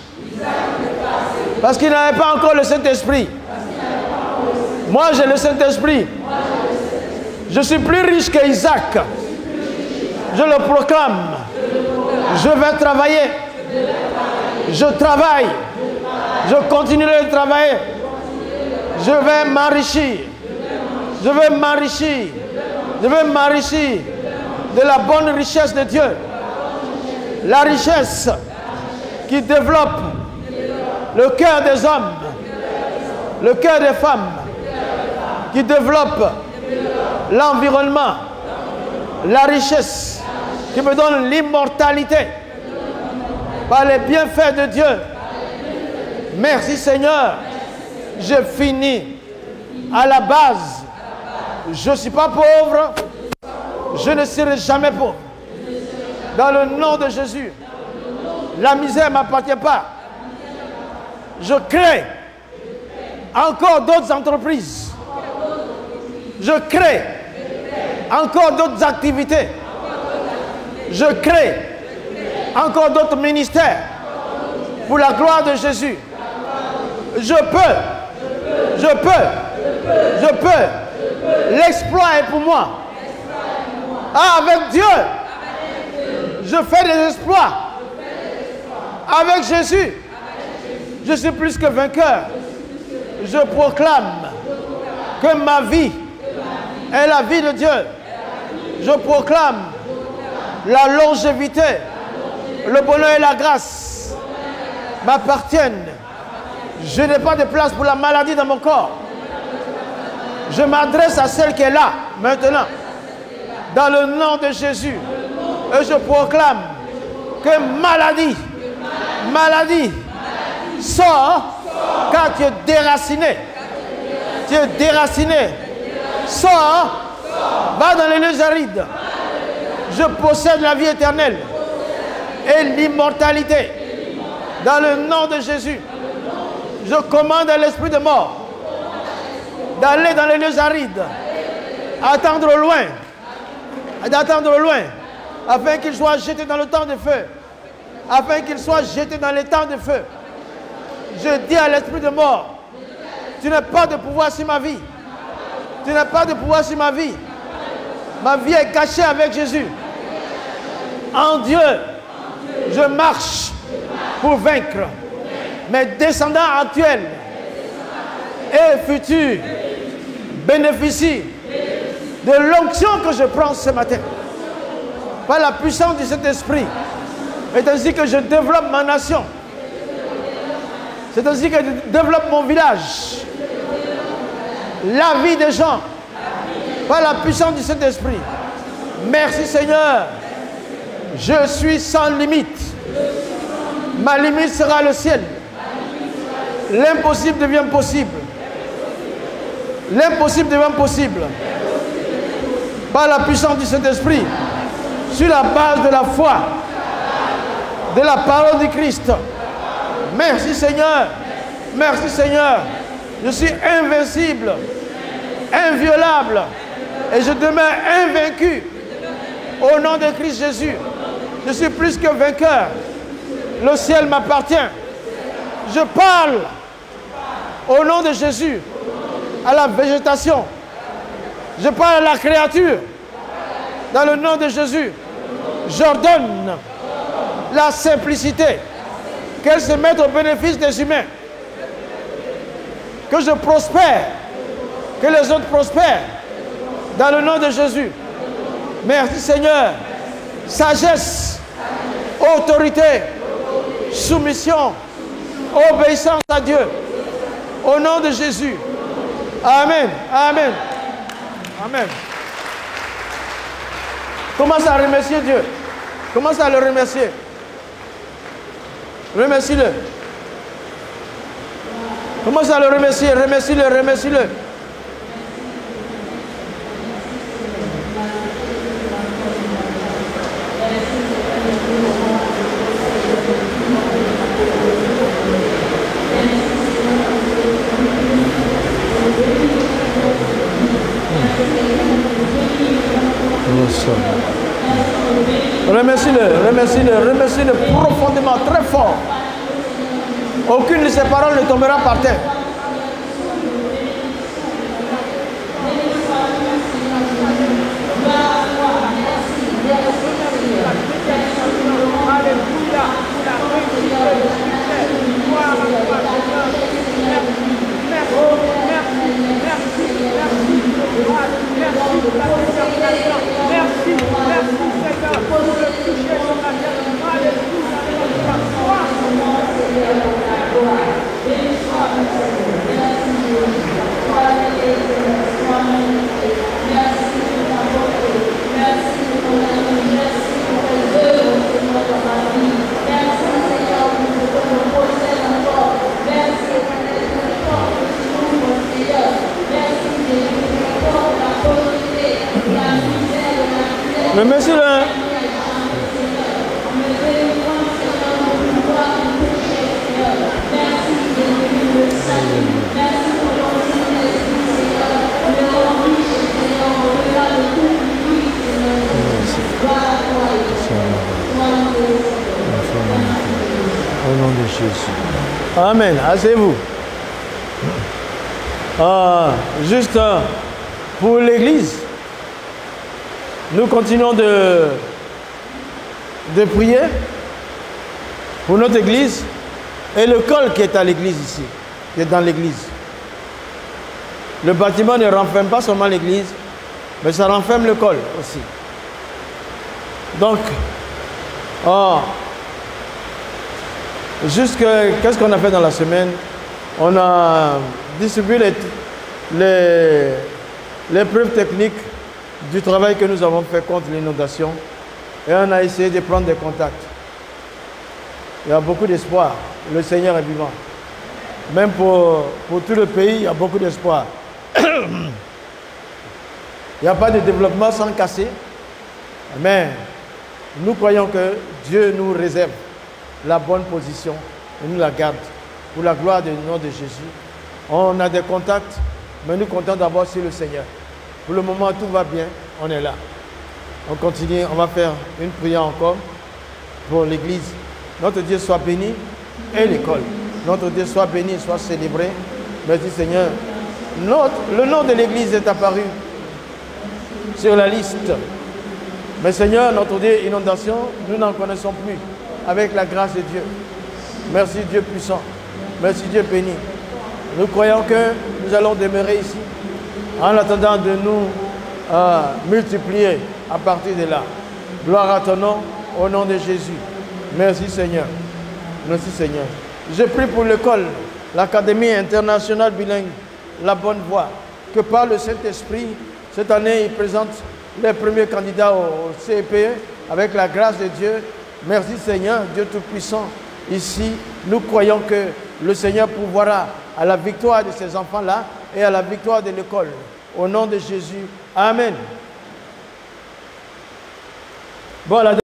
parce qu'il n'avait pas encore le Saint-Esprit. Moi, j'ai le Saint-Esprit. Je suis plus riche qu'Isaac. Je le proclame. Je vais travailler. Je travaille. Je continuerai de travailler. Je vais m'enrichir. Je vais m'enrichir. Je vais m'enrichir de la bonne richesse de Dieu. La richesse qui développe le cœur des hommes, le cœur des femmes, qui développe l'environnement, la richesse qui me donne l'immortalité par les bienfaits de Dieu. Merci Seigneur, j'ai fini. À la base, je ne suis pas pauvre, je ne serai jamais pauvre. Dans le nom de Jésus, la misère ne m'appartient pas. Je crée encore d'autres entreprises. Je crée encore d'autres activités. Je crée encore d'autres ministères pour la gloire de Jésus. Je peux. L'exploit est pour moi. Ah, avec Dieu, je fais des exploits. Avec Jésus, je suis plus que vainqueur. Je proclame que ma vie est la vie de Dieu. Je proclame la longévité, le bonheur et la grâce m'appartiennent. Je n'ai pas de place pour la maladie dans mon corps. Je m'adresse à celle qui est là, maintenant, dans le nom de Jésus. Et je proclame que maladie, sors, car tu es déraciné. Tu es déraciné. Sors, va dans les lieux arides. Je possède la vie éternelle et l'immortalité. Dans le nom de Jésus, je commande à l'esprit de mort d'aller dans les lieux arides, d'attendre au loin, afin qu'il soit jeté dans le temps de feu, afin qu'il soit jeté dans les temps de feu. Je dis à l'esprit de mort, tu n'as pas de pouvoir sur ma vie. Tu n'as pas de pouvoir sur ma vie. Ma vie est cachée avec Jésus. En Dieu, je marche pour vaincre. Mes descendants actuels et futurs bénéficient de l'onction que je prends ce matin. Par la puissance de cet esprit. C'est ainsi que je développe ma nation. C'est ainsi que je développe mon village. La vie des gens. Par la puissance du Saint-Esprit. Merci Seigneur. Je suis sans limite. Ma limite sera le ciel. L'impossible devient possible. L'impossible devient possible. Par la puissance du Saint-Esprit. Sur la base de la foi. De la parole du Christ. Merci Seigneur. Merci Seigneur. Je suis invincible. Inviolable. Et je demeure invaincu. Au nom de Christ Jésus. Je suis plus que vainqueur. Le ciel m'appartient. Je parle au nom de Jésus à la végétation. Je parle à la créature. Dans le nom de Jésus, j'ordonne la simplicité, qu'elle se mette au bénéfice des humains. Que je prospère, que les autres prospèrent. Dans le nom de Jésus. Merci Seigneur. Sagesse, autorité, soumission, obéissance à Dieu. Au nom de Jésus. Amen. Amen. Amen. Commence à remercier Dieu. Commence à le remercier. Remercie-le. Commence à le remercier. Remercie-le. Remercie-le. Remercie-le, remercie-le, remercie-le profondément, très fort. Aucune de ses paroles ne tombera par terre. Remercie-le. Au nom de Jésus. Amen. Asseyez-vous. Juste pour l'Église, nous continuons de prier pour notre Église et le col qui est à l'Église ici, qui est dans l'Église. Le bâtiment ne renferme pas seulement l'Église, mais ça renferme le col aussi. Donc, qu'est-ce qu'on a fait dans la semaine? On a distribué les preuves techniques du travail que nous avons fait contre l'inondation et on a essayé de prendre des contacts. Il y a beaucoup d'espoir. Le Seigneur est vivant. Même pour tout le pays, il y a beaucoup d'espoir. Il n'y a pas de développement sans casser, mais nous croyons que Dieu nous réserve la bonne position et nous la garde pour la gloire du nom de Jésus. On a des contacts, mais nous comptons d'abord sur le Seigneur. Pour le moment, tout va bien, on est là. On continue, on va faire une prière encore pour l'Église. Notre Dieu soit béni et l'école. Notre Dieu soit béni, soit célébré. Merci Seigneur. Le nom de l'Église est apparu sur la liste. Mais Seigneur, notre Dieu, inondation, nous n'en connaissons plus avec la grâce de Dieu. Merci Dieu puissant. Merci Dieu béni. Nous croyons que nous allons demeurer ici en attendant de nous multiplier à partir de là. Gloire à ton nom, au nom de Jésus. Merci Seigneur. Merci Seigneur. Je prie pour l'école, l'Académie internationale bilingue, la bonne voie, que par le Saint-Esprit, cette année, il présente les premiers candidats au CEPE avec la grâce de Dieu. Merci Seigneur, Dieu Tout-Puissant. Ici, nous croyons que le Seigneur pourvoira à la victoire de ces enfants-là et à la victoire de l'école. Au nom de Jésus. Amen. Bon,